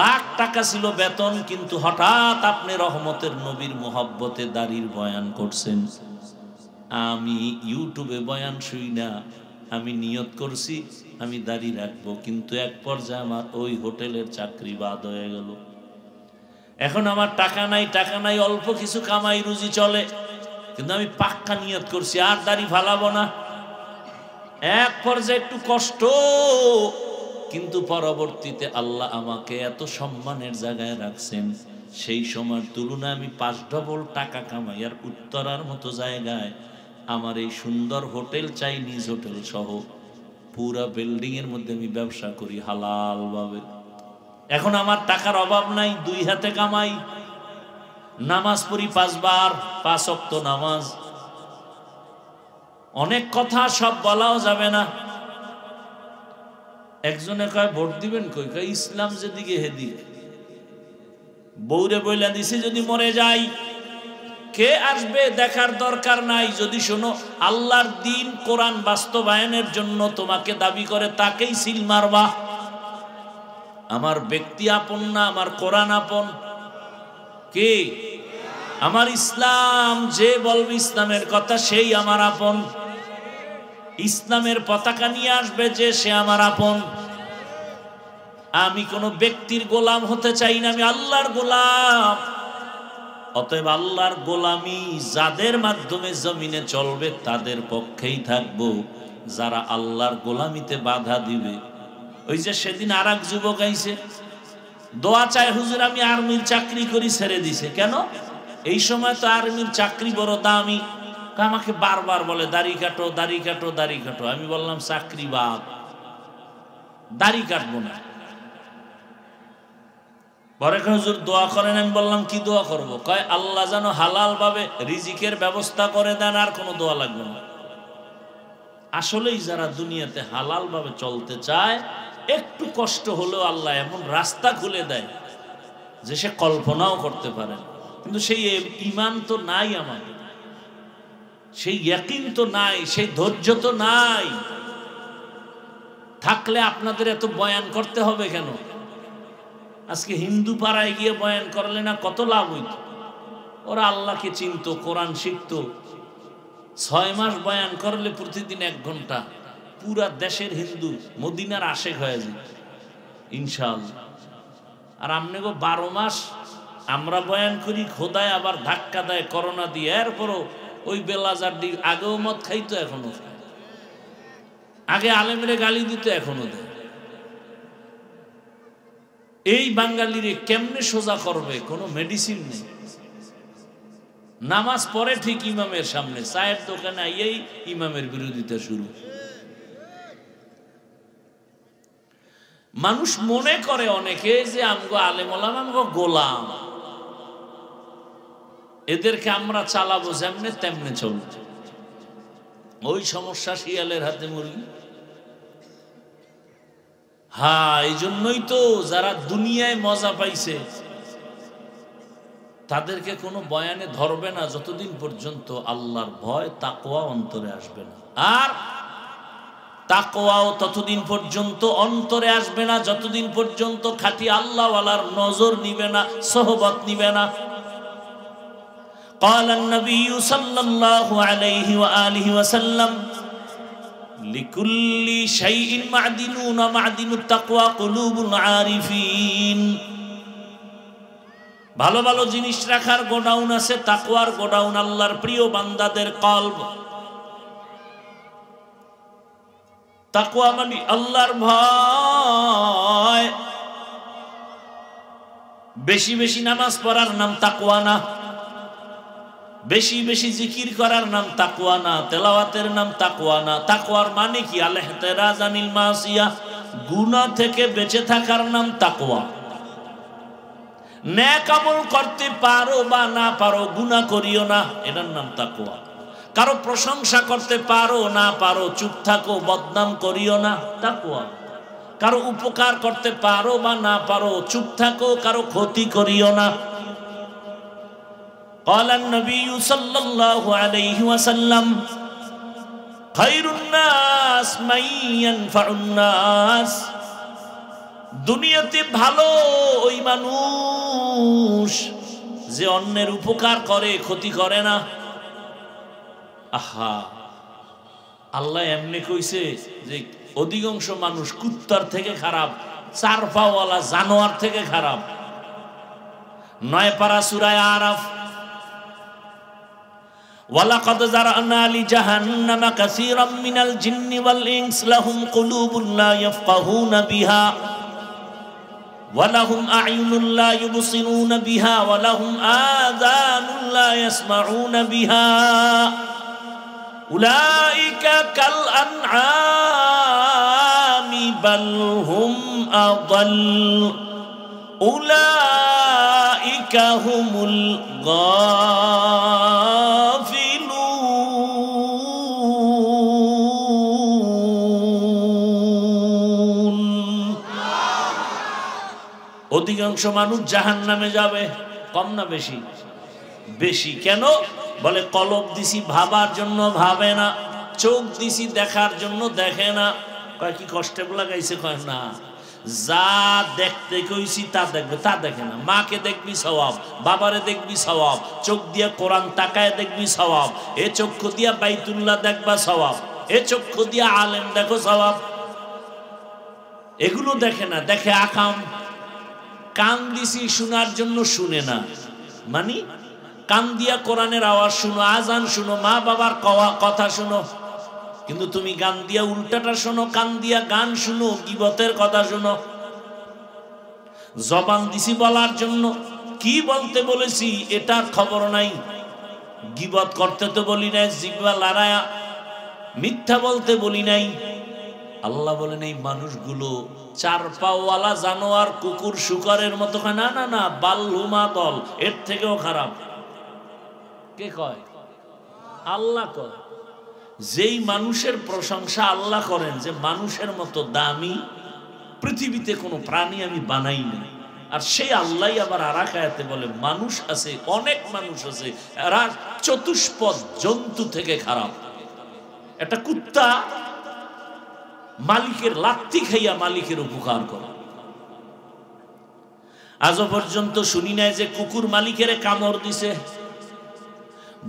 লাখ টাকা ছিল বেতন, কিন্তু হঠাৎ আপনি রহমতের নবীর মোহাব্বতে দাড়ির বয়ান করছেন। আমি ইউটিউবে বয়ান শুই না, আমি নিয়ত করছি আমি দাড়ি রাখবো, কিন্তু এক পর্যায়ে আমার ওই হোটেলের চাকরি বাদ হয়ে গেল। এখন আমার টাকা নাই, টাকা নাই, অল্প কিছু কামাই রুজি চলে, কিন্তু আমি পাক্কা নিয়ত করছি আর দাড়ি ফালাবো না। এক পর্যায়ে একটু কষ্ট, কিন্তু পরবর্তীতে আল্লাহ আমাকে এত সম্মানের জায়গায় রাখছেন, সেই সময়ের তুলনায় আমি 5 ডবল টাকা কামাই। আর উত্তরার মতো জায়গায় আমার এই সুন্দর হোটেল, চাইনিজ হোটেল সহ পুরা বিল্ডিং এর মধ্যে আমি ব্যবসা করি হালাল ভাবে। এখন আমার টাকার অভাব নাই, 2 হাতে কামাই, নামাজ পড়ি 5 বার, 5 ওয়াক্ত নামাজ। অনেক কথা সব বলাও যাবে না। একজনে কয় ভোট দিবেন কই, কয় ইসলাম যেদিকে হেদিক। বউরে বইলা দিছে যদি মরে যাই কে আসবে দেখার দরকার নাই, যদি শোনো আল্লাহর দিন কোরআন বাস্তবায়নের জন্য তোমাকে দাবি করে তাকেই সিল মারবা। আমার ব্যক্তি আপন না, আমার কোরআন আপন। কে? আমার ইসলাম। যে বলবে ইসলামের কথা সেই আমার আপন। ইসলামের পতাকা নিয়ে আসবে যে, সে আমার আপন। আমি কোন ব্যক্তির গোলাম হতে চাই না, আমি আল্লাহর গোলাম। অতএব আল্লাহর গোলামি যাদের মাধ্যমে জমিনে চলবে তাদের পক্ষেই থাকবো। যারা আল্লাহর গোলামিতে বাধা দিবে, ওই যে সেদিন আর এক যুবক আইছে দোয়া চায়, হুজুর আমি আর্মির চাকরি করি, ছেড়ে দিছে। কেন? এই সময় তো আর্মির চাকরি বড় দামি। আমাকে বারবার বলে দাড়ি কাটো, দাড়ি কাটো, দাড়ি কাটো। আমি বললাম চাকরি বাদ, দাড়ি কাটবো না। পরে হুজুর দোয়া করেন। আমি বললাম কি দোয়া করব? কয় আল্লাহ যেন হালাল ভাবে রিজিকের ব্যবস্থা করে দেন, আর কোনো দোয়া লাগবে না। আসলেই যারা দুনিয়াতে হালাল ভাবে চলতে চায়, একটু কষ্ট হলেও আল্লাহ এমন রাস্তা খুলে দেয় যে সে কল্পনাও করতে পারে। কিন্তু সেই ঈমান তো নাই আমার, সেই ইয়াকিন তো নাই, সেই ধৈর্য তো নাই। থাকলে আপনাদের এত বয়ান করতে হবে কেন? আজকে হিন্দু পাড়ায় গিয়ে বয়ান করলে না কত লাভ হইত। ওরা আল্লাহকে চিনত, কোরআন শিখত। 6 মাস বয়ান করলে প্রতিদিন 1 ঘন্টা, পুরা দেশের হিন্দু মদিনার আশেক হয়ে যেত ইনশাআল্লাহ। আর আমনে গো 12 মাস আমরা বয়ান করি, খোদায় আবার ধাক্কা দেয় করোনা দিয়ে। এরপরও ওই বেলাজার দিক আগেও মদ খাইতো, এখনো খায়। আগে আলেমরে গালি দিত, এখনো দেয়। এই বাঙালিরে কেমনে সোজা করবে? কোনো মেডিসিন নেই। নামাজ পড়ে ঠিক ইমামের সামনে, চায়ের দোকানে আইয়েই ইমামের বিরোধিতা শুরু। মানুষ মনে করে অনেকে যে আমগো আলেম ওলামা আমগো গোলাম, এদেরকে আমরা চালাবো যেমনে তেমনে চলবে। ওই সমস্যা শিয়ালের হাতে মুরগি। হ্যাঁ, এই জন্যই তো যারা দুনিয়ায় মজা পাইছে তাদেরকে কোনো বয়ানে ধরবে না যতদিন পর্যন্ত আল্লাহর ভয় তাকওয়া অন্তরে আসবে না। আর তাকওয়াও ততদিন পর্যন্ত অন্তরে আসবে না যতদিন পর্যন্ত খাঁটি আল্লাহওয়ালার নজর নিবে না, সোহবত নিবে না। قال النبي صلى الله عليه وآله وسلم لكل شيء معدنون معدن التقوى قلوب العارفين। ভালো ভালো জিনিস রাখার গোডাউন আছে, তাকওয়ার গোডাউন আল্লাহর প্রিয় বান্দাদের কলব। তাকওয়া মানে আল্লাহর ভয়। বেশি বেশি নামাজ পড়ার নাম তাকওয়া না, বেশি বেশি জিকির করার নাম তাকওয়া না, তেলাওয়াতের নাম তাকওয়া না। তাকওয়ার মানে কি? আল ইহতিরাজ আনিল মাসিয়া, গুনাহ থেকে বেঁচে থাকার নাম তাকওয়া। নেক আমল করতে পারো বা না পারো, গুনাহ করিও না, এটার নাম তাকওয়া। কারো প্রশংসা করতে পারো না পারো, চুপ থাকো, বদনাম করিও না, তাকওয়া। কারো উপকার করতে পারো বা না পারো, চুপ থাকো, কারো ক্ষতি করিও না। قال النبي صلى الله عليه وسلم خير الناس من ينفع الناس। দুনিয়াতে ভালো ওই মানুষ যে অন্যের উপকার করে, ক্ষতি করে না। আহা, আল্লাহ এমনি কইছে যে অধিকাংশ মানুষ কুত্তার থেকে খারাপ, 4 পাওয়ালা জানোয়ার থেকে খারাপ। 9 পারা সূরা আরাফ। ওয়ালাকাদ জারানা লিজাহান্নামা কাসীরাম মিনাল জিন্নি ওয়াল ইনস লাহুম কুলুবুন লা ইয়াফকাহুনা বিহা ওয়া লাহুম আ'য়ুনুন লা ইউবসিরুনা বিহা ওয়া লাহুম আযানুন লা ইয়াসমাউনা বিহা উলাইকা কাল আনআমি বাল হুম আযাল উলাইকা হুমুল গাফিলুন। অধিকাংশ মানুষ জাহান্নামে যাবে। কম না বেশি? বেশি। কেন? বলে কলব দিছি ভাবার জন্য ভাবে না, চোখ দিছি দেখার জন্য দেখে না। কয় কি কষ্টে লাগাইছে? কয় না, যা দেখতে কইছি তা দেখবে, তা দেখে না। মাকে দেখবি সওয়াব, বাবারে দেখবি সওয়াব, চোখ দিয়া কোরআন তাকায় দেখবি সওয়াব, এ চক্ষু দিয়া বাইতুল্লাহ দেখবা সওয়াব, এ চক্ষু দিয়া আলেম দেখো সওয়াব। এগুলো দেখে না, দেখে আকাম। কান দিছি শোনার জন্য শুনে না, মানে কান দিয়া কোরআনের আওয়াজ শুনো, আজান শুনো, মা বাবার কথা শুনো, কিন্তু তুমি গান দিয়া উল্টাটা শোনো, কান দিয়া গান শুনো, গীবতের কথা শুনো। জবান দিছি বলার জন্য, কি বলতে বলেছি এটার খবর নাই। গীবত করতে তো বলি নাই, জিহ্বা লড়ায়া মিথ্যা বলতে বলি নাই। আল্লাহ বলেন এই মানুষগুলো চার পাওয়ালা জানোয়ার, কুকুর শুকরের মতো। না না না, বাল্লুমা দল, এর থেকেও খারাপ। কে কয়? আল্লাহ কয়। যেই মানুষের প্রশংসা আল্লাহ করেন যে মানুষের মতো দামি পৃথিবীতে কোনো প্রাণী আমি বানাই না, আর সেই আল্লাহ আবার আরেক আয়াতে বলে মানুষ আছে, অনেক মানুষ আছে, এরা চতুষ্পদ জন্তু থেকে খারাপ। একটা কুত্তা মালিকের লাত্তি খাইয়া মালিকের উপকার করে। আজও পর্যন্ত শুনি নাই যে কুকুর মালিকের কামড় দিছে।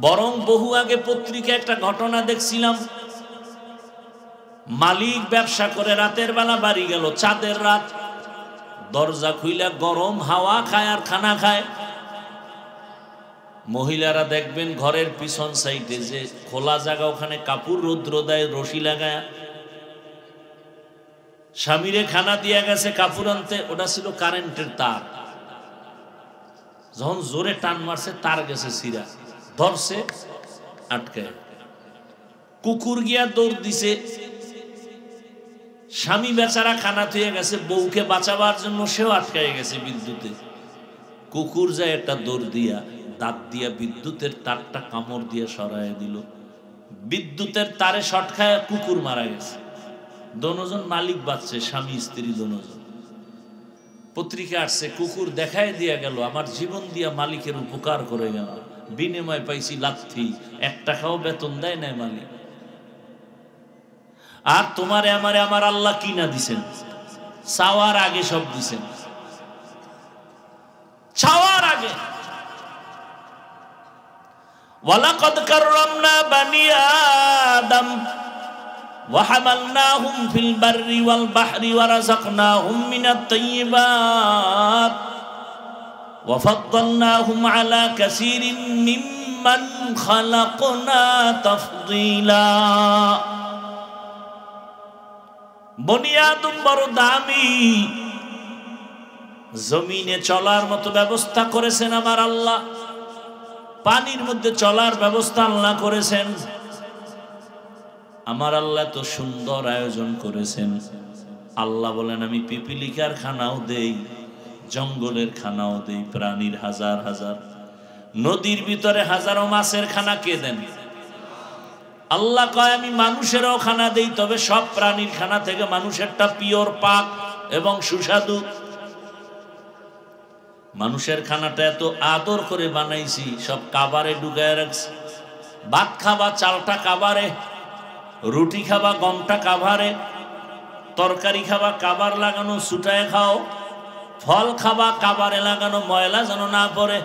বরং বহু আগে পত্রিকা একটা ঘটনা দেখছিলাম, মালিক ব্যবসা করে রাতের বেলা বাড়ি গেল, চাঁদের রাত, দরজা খুইলা গরম হাওয়া খায় আর খানা খায়। মহিলারা দেখবেন ঘরের পিছন সাইডে যে খোলা জায়গা, ওখানে কাপড় রৌদ্র দেয় রশি লাগায়। স্বামীরে খানা দিয়া গেছে কাপড় আনতে, ওটা ছিল কারেন্টের তার। যখন জোরে টান মারছে তার গেছে সিরা, ধরছে আটকে। কুকুর গিয়া দৌড় দিছে, স্বামী বেচারা খানা থুয়ে গেছে, বউকে বাঁচাবার জন্য সেও আটকায় গেছে বিদ্যুতে। কুকুর যায় একটা দৌড় দিয়া দাঁত দিয়া বিদ্যুতের তারটা কামড় দিয়ে সরায় দিল। বিদ্যুতের তারে শর্ট খায় কুকুর মারা গেছে। দোনোজন মালিক বাঁচছে, স্বামী স্ত্রী দোনোজন। পত্রিকা আসছে, কুকুর দেখায় দিয়া গেল আমার জীবন দিয়া মালিকের উপকার করে গেল, বিনিময় পাইছি লাথি, 1 টাকাও বেতন দেয় নাই মালিক। আর তোমারে আমারে আমার আল্লাহ কিনা দিছেন, চাওয়ার আগে সব দিছেন, চাওয়ার আগে। ওয়ালাকাদ কাররামনা বানি আদম وحملناهم في البر والبحر ورزقناهم من الطيبات وفضلناهم على كثير ممن خلقنا تفضيلا। বনি আদম বড় দামি, জমিনে চলার মতো ব্যবস্থা করেছেন আমার আল্লাহ, পানির মধ্যে চলার ব্যবস্থা আল্লাহ করেছেন। আমার আল্লাহ তো সুন্দর আয়োজন করেছেন। আল্লাহ বলেন আমি পিপিলিকার খানাও দেই, জঙ্গলের খানাও দেই, প্রাণীর হাজার হাজার, নদীর ভিতরে হাজারো মাছের খানা কে দেন? আল্লাহ কয় আমি মানুষেরও খানা দেই, তবে সব প্রাণীর খানা থেকে মানুষেরটা পিওর, পাক এবং সুস্বাদু। মানুষের খানাটা এত আদর করে বানাইছি, সব কাবারে ঢুকায় রাখছি। ভাত খাবা চালটা কাবারে, রুটি খাবা গমটা কাভারে, তরকারি খাবা কাবার লাগানো ছুটায় খাও, ফল খাবা কাবারে লাগানো ময়লা যেন না পড়ে,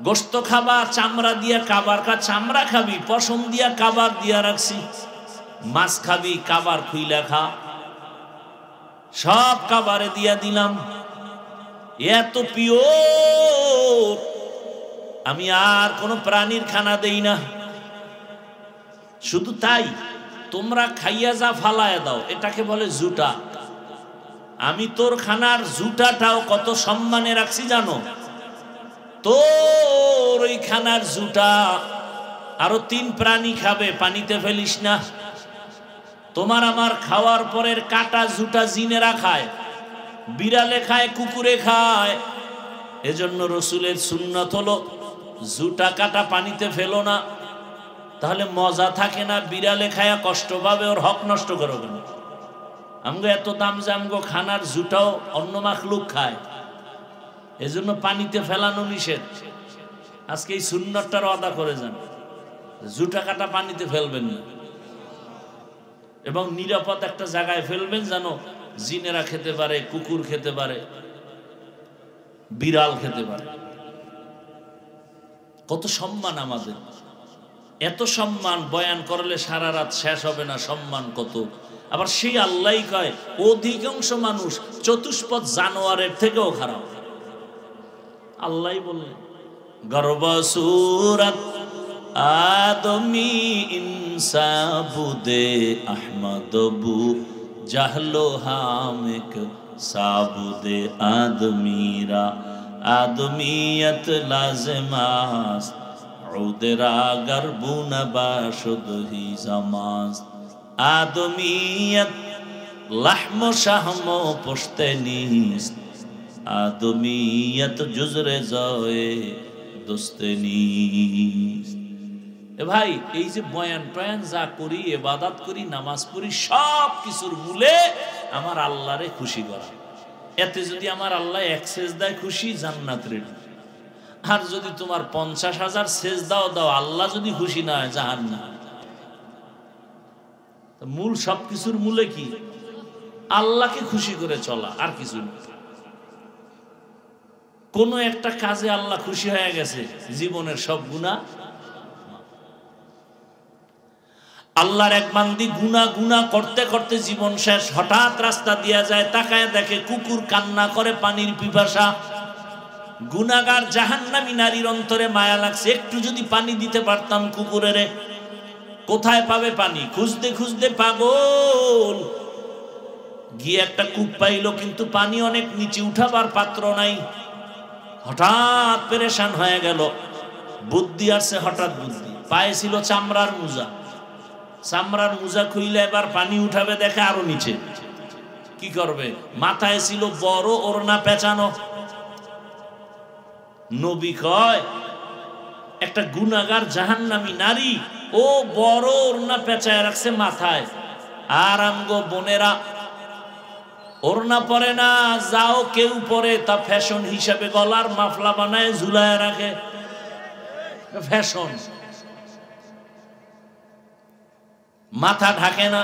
গোস্ত খাবা চামড়া দিয়া কাবার চামড়া খাবি, পশম দিয়া কাবার দিয়া রাখছি, মাছ খাবি কাবার খুইলা খা, সব কাবারে দিয়া দিলাম। এত পিওর, আমি আর কোন প্রাণীর খানা দেই না। শুধু তাই, তোমরা খাইয়া যা ফালায়া দাও, এটাকে বলে জুটা। আমি তোর খানার জুটাটাও কত সম্মানে রাখছি জানো? তোর ওই খানার জুটা আরো 3 প্রাণী খাবে, পানিতে ফেলিস না। তোমার আমার খাওয়ার পরের কাটা জুটা জিনেরা খায়, বিড়ালে খায়, কুকুরে খায়। এজন্য রসুলের সুন্নাত হলো জুটা কাটা পানিতে ফেলো না, তাহলে মজা থাকে না। বিড়ালে খায়া কষ্ট পাবে, ওর হক নষ্ট করো কেন? আমগো এত দাম যে আমগো খানার জুটাও অন্য মাখলুক খায়, এজন্য পানিতে ফেলানো নিষেধ। আজকে এই সুন্নতটার আদা করে যান, জুটা কাটা পানিতে ফেলবেন না, এবং নিরাপদ একটা জায়গায় ফেলবেন যেন জিনেরা খেতে পারে, কুকুর খেতে পারে, বিড়াল খেতে পারে। কত সম্মান আমাদের, এত সম্মান বয়ান করলে সারা রাত শেষ হবে না, সম্মান কত। আবার সেই আল্লাহই কয় অধিকাংশ মানুষ চতুষ্পদ জানোয়ারের থেকেও খারাপ। আল্লাহই বললেন গর্ব সুরত আদমি ইনসাবুদে আহমদবু জাহলো হামেক সাবুদে আদমিরা আদমিয়ত লাজমাস উদরা গরবুন বাশুদহি জামাস আদমিয়ত লাহম শাহম পুশতনিস আদমিয়ত জুজরে জয়ে দোস্তেনিস। এ ভাই, এই যে বয়ান টয়ান যা করি, ইবাদত করি, নামাজ পড়ি, সব কিছুর মূলে আমার আল্লাহরে খুশি করা। এতে যদি আমার আল্লাহ এক সেজদায় খুশি, জান্নাত রেডি। আর যদি তোমার 50,000 সেজদাও দাও, আল্লাহ যদি খুশি না হয়, জাহান্নাম। মূল সবকিছুর মূলে কি? আল্লাহকে খুশি করে চলা, আর কিছু না। কোন একটা কাজে আল্লাহ খুশি হয়ে গেছে, জীবনের সব গুনাহ। আল্লাহর এক বান্দি গুনাহ গুনাহ করতে করতে জীবন শেষ, হঠাৎ রাস্তা দিয়া যায়, তাকায় দেখে কুকুর কান্না করে পানির পিপাসা। গুনাহগার জাহান্নামী নারীর অন্তরে মায়া লাগছে, একটু যদি পানি দিতে পারতাম কুকুরেরে। কোথায় পাবে পানি? খুঁজতে খুঁজতে পাগল, গিয়ে একটা কূপ পাইলো, কিন্তু পানি অনেক নিচে, উঠাবার পাত্র নাই। হঠাৎ পেরেশান হয়ে গেল, বুদ্ধি আসছে, হঠাৎ বুদ্ধি পায়ে ছিল চামড়ার মোজা। চামড়ার মোজা খুইলে এবার পানি উঠাবে, দেখে আরো নিচে। কি করবে? মাথায় ছিল বড় ওড়না পেঁচানো। নবী কয় একটা গুনাহগার জাহান্নামী নারী ও বড় ওড়না পেঁচায় রাখছে মাথায়। আর আমগো বোনেরা ওড়না পরে না, যাও কেউ পরে, তা ফ্যাশন হিসাবে গলার মাফলা বানায় ঝুলায় রাখে, ফ্যাশন। মাথা ঢাকে না।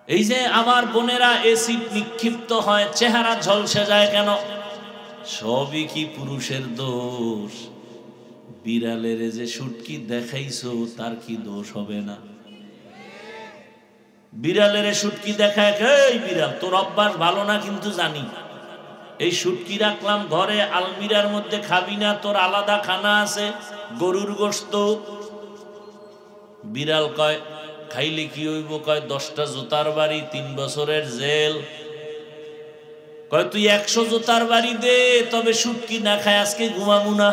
এই যে আমার বোনেরা এসিড নিক্ষিপ্ত হয়, চেহারা ঝলসে যায় কেন? সবই কি পুরুষের দোষ? বিড়ালের যে শুটকি দেখাইছো, তার কি দোষ হবে না? বিড়ালের শুটকি দেখায়, এই বিড়াল তোর অভ্যাস ভালো না, কিন্তু জানি এই শুটকি রাখলাম ঘরে, আলমিরার মধ্যে খাবি না, তোর আলাদা খানা আছে, গরুর গোশত। বিড়াল কয় খাইলে কি হইব? কয় 10টা জুতার বাড়ি, 3 বছরের জেল। কয় তুই 100 জুতার বাড়ি দে, তবে শুটকি না খায় আজকে ঘুমামু না।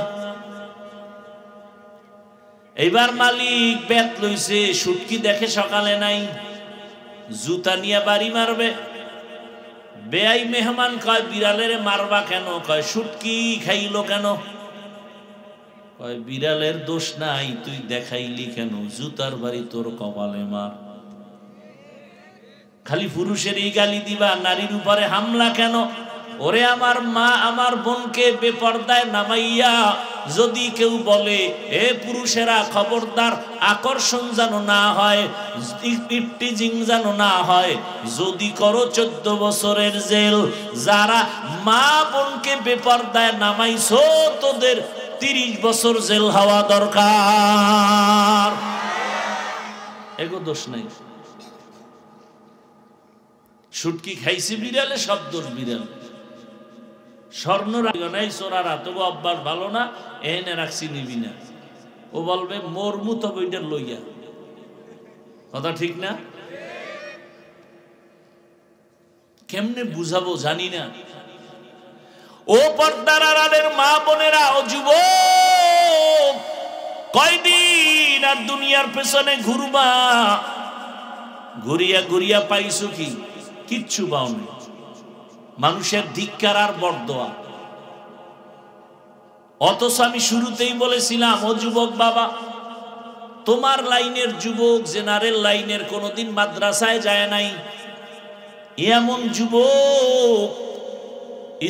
এইবার মালিক বেত লইছে, শুটকি দেখে সকালে নাই, জুতা নিয়ে বাড়ি মারবে। বেয়াই মেহমান কয় বিড়ালের মারবা কেন? কয় শুটকি খাইলো কেন? কয় বিড়ালের দোষ নাই, তুই দেখাইলি কেন? জুতার বাড়ি তোর কপালে মার। খালি পুরুষের এই গালি দিবা, নারীর উপরে হামলা কেন? ওরে আমার মা, আমার বোনকে বেপর্দায় নামাইয়া যদি কেউ বলে, এ পুরুষেরা খবরদার, আকর্ষণ যেন না হয়, ইফটিজিং যেন না হয়, যদি করো 14 বছরের জেল। যারা মা বোনকে বেপর্দায় নামাইছো, তোদের 30 বছর জেল হওয়া দরকার। এগো দোষ নাই। শুটকি খাইছি বিড়ালে, সব দোষ বিড়াল। স্বর্ণ নাই চোরারা, তবু অভ্যাস ভালো না, এনে রাখছি নিবি না। ও বলবে মরমু তো বইটা লইয়া। কথা ঠিক না? কেমনে বুঝাবো জানি না। ও পর্দার আড়ালের মা বোনেরা, ও যুবক, কয়দিন আর দুনিয়ার পেছনে ঘুরবা? ঘুরিয়া ঘুরিয়া পাইছো কি? কিচ্ছু পাওনি। মানুষের ধিক্কার আর বরদোয়া। অথচ আমি শুরুতেই বলেছিলাম, ও যুবক বাবা, তোমার লাইনের যুবক জেনারেল লাইনের কোনোদিন মাদ্রাসায় যায় নাই, এমন যুবক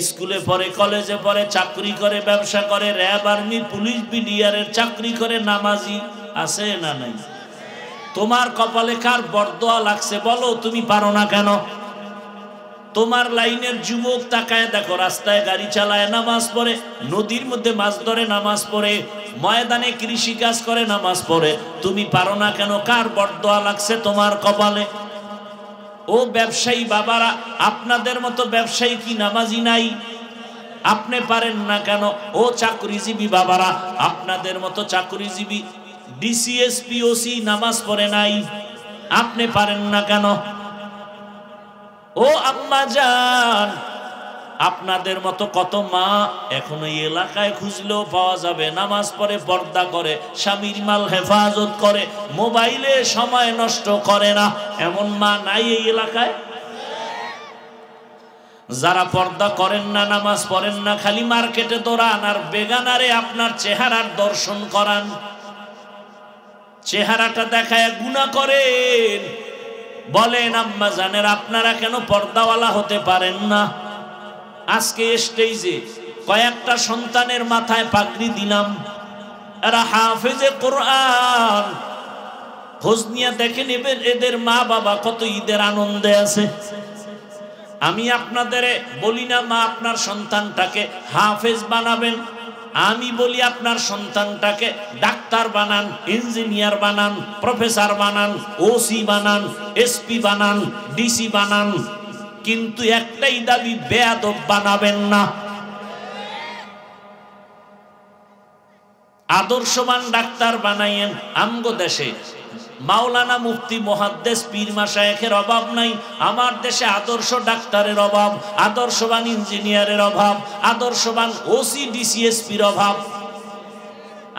স্কুলে পড়ে, কলেজে পড়ে, চাকরি করে, ব্যবসা করে, র্যাব, আর্মি, পুলিশ, বিডিআরের চাকরি করে, নামাজি আছে না নাই? তোমার কপালে কার বরদোয়া লাগছে বলো, তুমি পারো না কেন? তোমার লাইনের যুবক তাকায় দেখো, রাস্তায় গাড়ি চালায়, নামাজ পড়ে, নদীর মধ্যে মাছ ধরে, নামাজ পড়ে, ময়দানে কৃষি কাজ করে, নামাজ পড়ে, তুমি পারো না কেন? কার বরদোয়া লাগছে তোমার কপালে? ও ব্যবসায়ী বাবারা, আপনাদের মতো ব্যবসায়ী কি নামাজি নাই? আপনি পারেন না কেন? ও চাকরিজীবী বাবারা, আপনাদের মতো চাকরিজীবী ডিসিএসপি ওসি নামাজ পড়ে নাই, আপনি পারেন না কেন? ও আম্মা জান, আপনাদের মতো কত মা এখন এই এলাকায় খুঁজলেও পাওয়া যাবে, নামাজ পড়ে, পর্দা করে, স্বামীর মাল হেফাজত করে, মোবাইলে সময় নষ্ট করে না, এমন মা নাই এই এলাকায়? যারা পর্দা করেন না, নামাজ পড়েন না, খালি মার্কেটে দৌড়ান আর বেগানারে আপনার চেহারার দর্শন করান, চেহারাটা দেখায় গুনাহ করেন, বলেন আম্মা জানেরা আপনারা কেন পর্দাওয়ালা হতে পারেন না? আজকে স্টেজে কয়েকটা সন্তানের মাথায় পাগড়ি দিলাম, এরা হাফেজে কোরআন, খোঁজ নিয়ে দেখেন এদের মা বাবা কত ঈদের আনন্দে আছে। আমি আপনাদের বলি না মা আপনার সন্তানটাকে হাফেজ বানাবেন, আমি বলি আপনার সন্তানটাকে ডাক্তার বানান, ইঞ্জিনিয়ার বানান, প্রফেসর বানান, ওসি বানান, এসপি বানান, ডিসি বানান, কিন্তু একটাই দাবি, বেয়াদব বানাবেন না। আদর্শবান ডাক্তার বানাইয়েন। আমগো দেশে মাওলানা, মুফতি, মুহাদ্দিস, পীর মাশায়েখের অভাব নাই, আমার দেশে আদর্শ ডাক্তারের অভাব, আদর্শবান ইঞ্জিনিয়ারের অভাব, আদর্শবান ওসি ডিসিএসপির অভাব।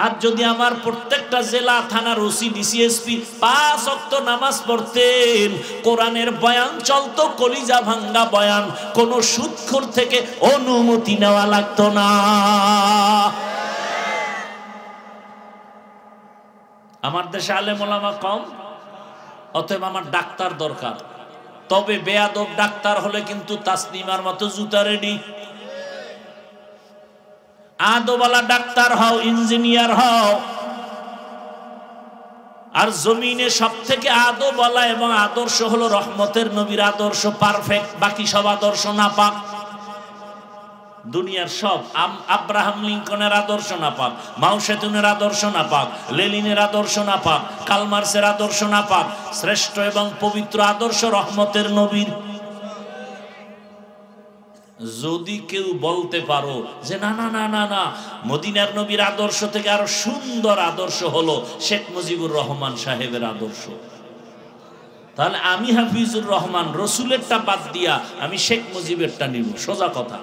আর যদি আমার প্রত্যেকটা জেলা থানার ওসি ডিসিএসপি 5 ওয়াক্ত নামাজ পড়তেন, কোরআনের বয়ান চলতো, কলিজা ভাঙ্গা বয়ান, কোন সুদখোর থেকে অনুমতি নেওয়া লাগতো না। আমার দেশে আলেম ওলামা কম, অতএব আমার ডাক্তার দরকার। তবে বেয়াদব ডাক্তার হলে কিন্তু তাসলিমার মতো জুতা রেডি। আদওয়ালা ডাক্তার হও, ইঞ্জিনিয়ার হও। আর জমিনে সব থেকে আদওয়ালা এবং আদর্শ হলো রহমতের নবীর আদর্শ, পারফেক্ট, বাকি সব আদর্শ নাপাক। দুনিয়ার সব, আব্রাহাম লিঙ্কনের আদর্শ নাপাক, মাও সেতুনের আদর্শ নাপাক, লেনিনের আদর্শ নাপাক, কালমার্সের আদর্শ নাপাক, শ্রেষ্ঠ এবং পবিত্র আদর্শ রহমতের নবীর। যদি কেউ বলতে পারো যে না না না না না, মদিনার নবীর আদর্শ থেকে আরো সুন্দর আদর্শ হলো শেখ মুজিবুর রহমান সাহেবের আদর্শ, তাহলে আমি হাফিজুর রহমান রসুলেরটা বাদ দিয়া আমি শেখ মুজিবেরটা নিব, সোজা কথা।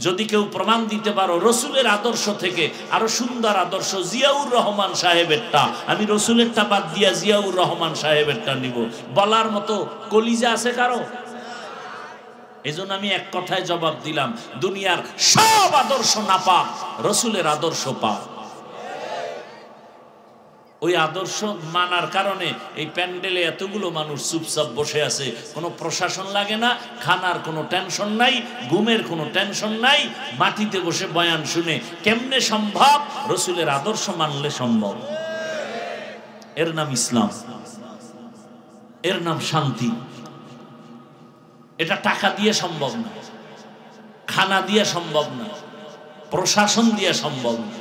যদি কেউ প্রমাণ দিতে পারো রসুলের আদর্শ থেকে আরো সুন্দর আদর্শ জিয়াউর রহমান সাহেবেরটা, আমি রসুলেরটা বাদ দিয়া জিয়াউর রহমান সাহেবেরটা নিব, বলার মতো কলিজা আছে কারো? এজন্য আমি এক কথায় জবাব দিলাম, দুনিয়ার সব আদর্শ নাপাক, রসুলের আদর্শ পাক। ওই আদর্শ মানার কারণে এই প্যান্ডেলে এতগুলো মানুষ চুপচাপ বসে আছে, কোনো প্রশাসন লাগে না, খানার কোনো টেনশন নাই, ঘুমের কোনো টেনশন নাই, মাটিতে বসে বয়ান শুনে। কেমনে সম্ভব? রসুলের আদর্শ মানলে সম্ভব। এর নাম ইসলাম, এর নাম শান্তি। এটা টাকা দিয়ে সম্ভব না, খানা দিয়ে সম্ভব না, প্রশাসন দিয়ে সম্ভব না,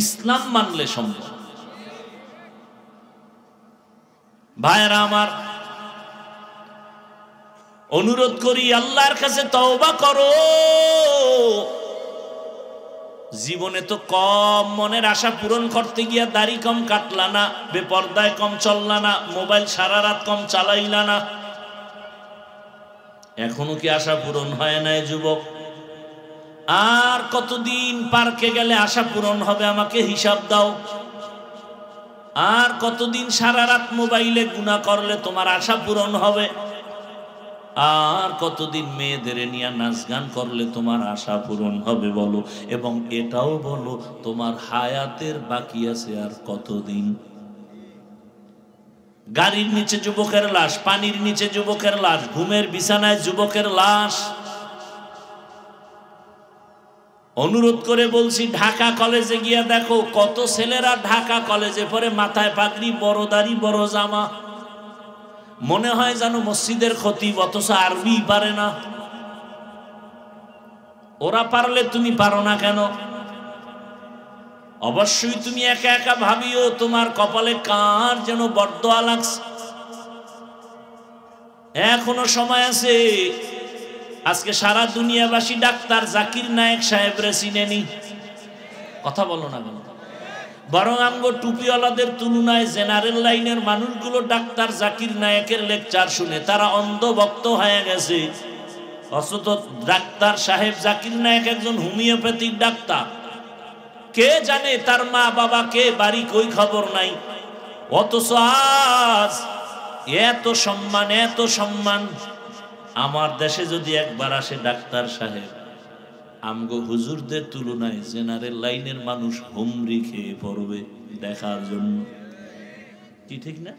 ইসলাম মানলে সম্ভব। ভাইরা আমার, অনুরোধ করি আল্লাহর কাছে তওবা করো। জীবনে তো কম মনের আশা পূরণ করতে গিয়া দাড়ি কম কাটলা না, বেপর্দায় কম চললা না, মোবাইল সারা রাত কম চালাইলা না, এখনো কি আশা পূরণ হয় নাই যুবক? আর কতদিন পার্কে গেলে আশা পূরণ হবে আমাকে হিসাব দাও। আর কতদিন সারা রাত মোবাইলে গুনাহ করলে তোমার আশা পূরণ হবে? আর কতদিন মেয়েদের নিয়ে নাচ গান করলে তোমার আশা পূরণ হবে বলো, এবং এটাও বলো তোমার হায়াতের বাকি আছে আর কতদিন। গাড়ির নিচে যুবকের লাশ, পানির নিচে যুবকের লাশ, ঘুমের বিছানায় যুবকের লাশ। অনুরোধ করে বলছি, ঢাকা কলেজে গিয়া দেখো কত ছেলেরা ঢাকা কলেজে পড়ে, মাথায় পাগড়ি, বড় দাড়ি, বড় জামা, মনে হয় যেন মসজিদের খতিব, অথচ আরবি পারে না। ওরা পারলে তুমি পারো না কেন? অবশ্যই তুমি একা একা ভাবিও তোমার কপালে কার যেন বরদোয়া লাগছে। এখনো সময় আছে। আজকে সারা দুনিয়াবাসী ডাক্তার জাকির নায়েক সাহেবরে চিনেনি, কথা বলো না কেন? বরং আমগো টুপিওয়ালাদের তুলনায় জেনারেল লাইনের মানুষগুলো ডাক্তার জাকির নায়েকের লেকচার শুনে তারা অন্ধভক্ত হয়ে গেছে। অথচ ডাক্তার সাহেব জাকির নায়েক একজন হোমিওপ্যাথিক ডাক্তার। কে জানে তার মা বাবা কে, বাড়ি কই, খবর নাই। অথচ আজ এত সম্মান, এত সম্মান। আমার দেশে যদি একবার আসে ডাক্তার সাহেব, আমগো হুজুরদের তুলনায় জেনারেল লাইনের মানুষ হুমড়ি খেয়ে পড়বে দেখার জন্য। কি ঠিক না?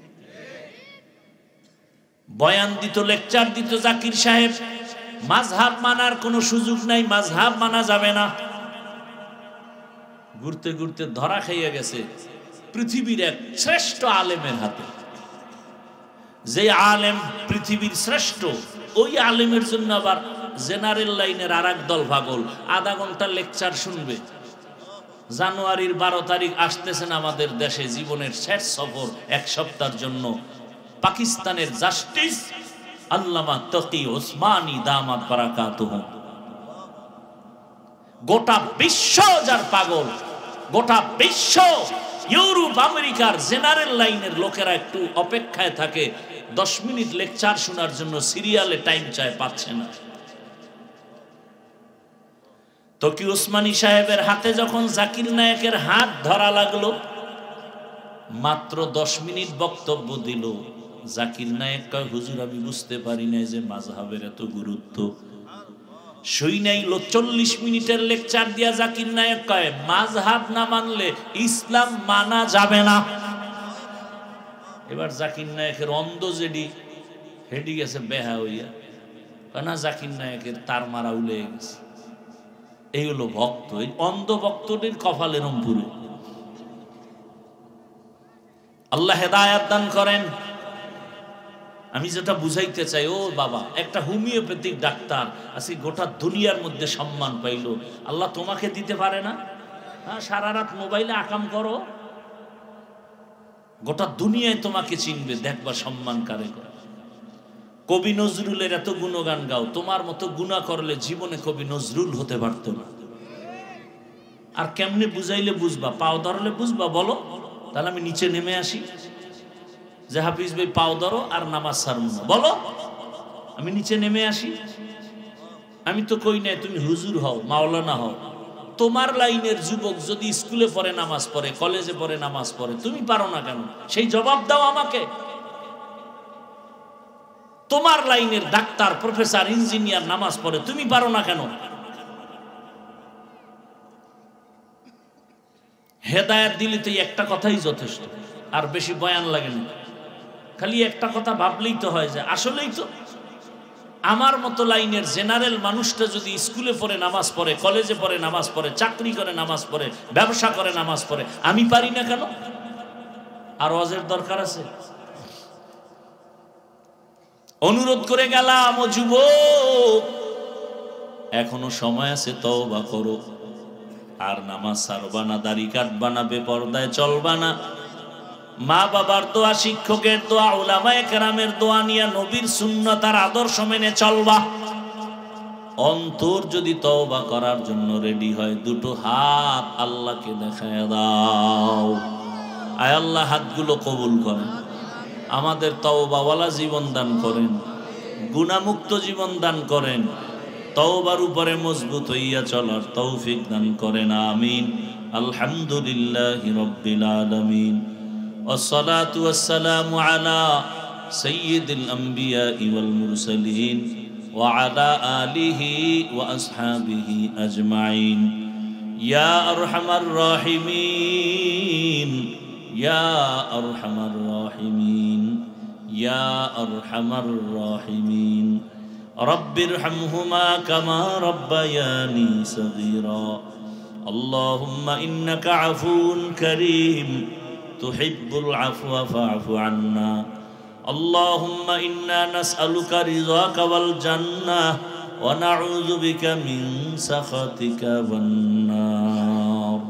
বয়ান দিত, লেকচার দিত জাকির সাহেব। মাযহাব মানার কোনো সুযোগ নাই, মাযহাব মানা যাবে না। ঘুরতে ঘুরতে ধরা খাইয়া গেছে পৃথিবীর এক শ্রেষ্ঠ আলেমের হাতে। যে আলেম পৃথিবীর শ্রেষ্ঠ, ওই আলেমের জন্য আবার জেনারেল লাইনের আর এক দল পাগল আধা ঘন্টা লেকচার শুনবে। জানুয়ারির 12 তারিখ আসতেছেন আমাদের দেশে জীবনের শেষ সফর, এক সপ্তাহের জন্য। পাকিস্তানের জাস্টিস আল্লামা তকি ওসমানী দামাত বারাকাতুহু, গোটা বিশ্ব যার পাগল, গোটা বিশ্ব, ইউরোপ আমেরিকার জেনারেল লাইনের লোকেরা একটু অপেক্ষায় থাকে 10 মিনিট লেকচার শোনার জন্য, সিরিয়ালে টাইম চায়, পাচ্ছে না। তকি ওসমানী সাহেবের হাতে যখন জাকির নায়েকের হাত ধরা লাগলো, মাত্র 10 মিনিট বক্তব্য দিল। জাকির নায়েক কয়, হুজুর আমি বুঝতে পারি না যে মাযহাবের এত গুরুত্ব। সই নাইল 40 মিনিটের লেকচার দিয়া জাকির নায়েক কয়, মাযহাব না মানলে ইসলাম মানা যাবে না। এবার জাকির নায়েকের অন্ধ জেডি হেডি গেছে বেহা হইয়া, না জাকির নায়েকের তার মারা উলে গেছে। এই হলো ভক্ত, এই অন্ধ ভক্তদের কপালে রংপুরে। আল্লাহ হেদায়েত দান করেন। আমি যেটা বুঝাইতে চাই, ও বাবা, একটা হোমিওপ্যাথিক ডাক্তার আজকে গোটা দুনিয়ার মধ্যে সম্মান পাইল, আল্লাহ তোমাকে দিতে পারে না? হ্যাঁ, সারা রাত মোবাইলে আকাম করো, গোটা দুনিয়ায় তোমাকে চিনবে, দেখবা সম্মান কারে করে। কবি নজরুলের এত গুণগান গাও, তোমার মতো গুনাহ করলে জীবনে কবি নজরুল হতে পারতো না। আর কেমনে বুঝাইলে বুঝবা? পাও ধরলে বুঝবা? বলো, তাহলে আমি নিচে নেমে আসি, যে হাফিজ ভাই পাও ধরো আর নামাজ ছাড়বো না, বলো, আমি নিচে নেমে আসি। আমি তো কই নাই তুমি হুজুর হও, মাওলানা হও। তোমার লাইনের যুবক যদি স্কুলে পড়ে নামাজ পড়ে, কলেজে পড়ে নামাজ পড়ে, তুমি পারো না কেন? সেই জবাব দাও আমাকে। তোমার লাইনের ডাক্তার, প্রফেসর, ইঞ্জিনিয়ার নামাজ পড়ে, তুমি পারো না কেন? হেদায়েত দিলে তো একটা কথাই যথেষ্ট, আর বেশি বয়ান লাগে না। খালি একটা কথা ভাবলেই তো হয়, যে আসলেই তো আমার মতো লাইনের জেনারেল মানুষটা যদি স্কুলে পড়ে নামাজ পড়ে, কলেজে পড়ে নামাজ পড়ে, চাকরি করে নামাজ পড়ে, ব্যবসা করে নামাজ পড়ে, আমি পারি না কেন? আর ওয়াজের দরকার আছে? অনুরোধ করে গেলাম, ও যুবক, এখনো সময় আছে, তওবা করো। আর নামাজ ছাড়বা না, দাড়ি কাটবা না, বেপরদায় চলবা না। মা বাবার দোয়া, শিক্ষকের দোয়া, উলামায়ে কেরামের দোয়া নিয়ে নবীর সুন্নাত আর আদর্শ মেনে চলবা। অন্তর যদি তওবা করার জন্য রেডি হয়, দুটো হাত আল্লাহকে দেখায় দাও। আয় আল্লাহ, হাতগুলো কবুল করেন, আমাদের তওবাওয়ালা জীবন দান করেন, গুনাহমুক্ত জীবন দান করেন, তওবার উপরে মজবুত হইয়া চলার তৌফিক দান করেন। আমিন। আলহামদুলিল্লাহি রাব্বিল আলামিন। والصلاة والسلام على سيد الأنبياء والمرسلين وعلى آله وأصحابه أجمعين يا أرحم الراحمين يا أرحم الراحمين يا أرحم الراحمين رب ارحمهما كما ربياني صغيرا اللهم إنك عفو كريم تحب العفو فاعف عنا اللهم إنا نسألك رضاك والجنة ونعوذ بك من سخطك والنار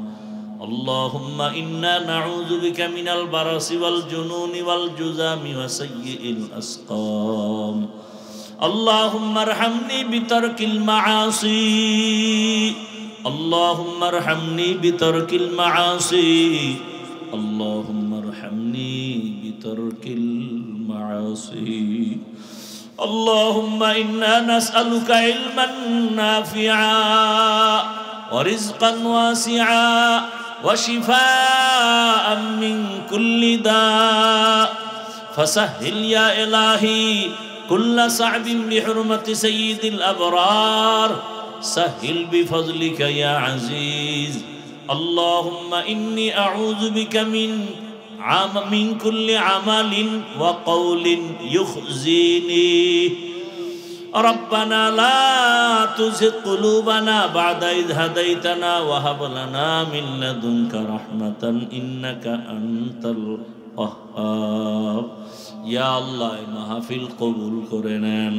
اللهم إنا نعوذ بك من البرص والجنون والجذام وسيء الأسقام اللهم ارحمني بترك المعاصي اللهم ارحمني بترك المعاصي اللهم ارحمني بترك المعاصي اللهم إنا نسألك علما نافعا ورزقا واسعا وشفاء من كل داء فسهل يا إلهي كل صعب بحرمة سيد الأبرار سهل بفضلك يا عزيز اللهم إني أعوذ بك من كل عمل وقول يخزيني ربنا لا تزغ قلوبنا بعد إذ هديتنا وهب لنا من لدنك رحمة إنك أنت الوهاب يا الله মাহফিল কবুল করে নেন।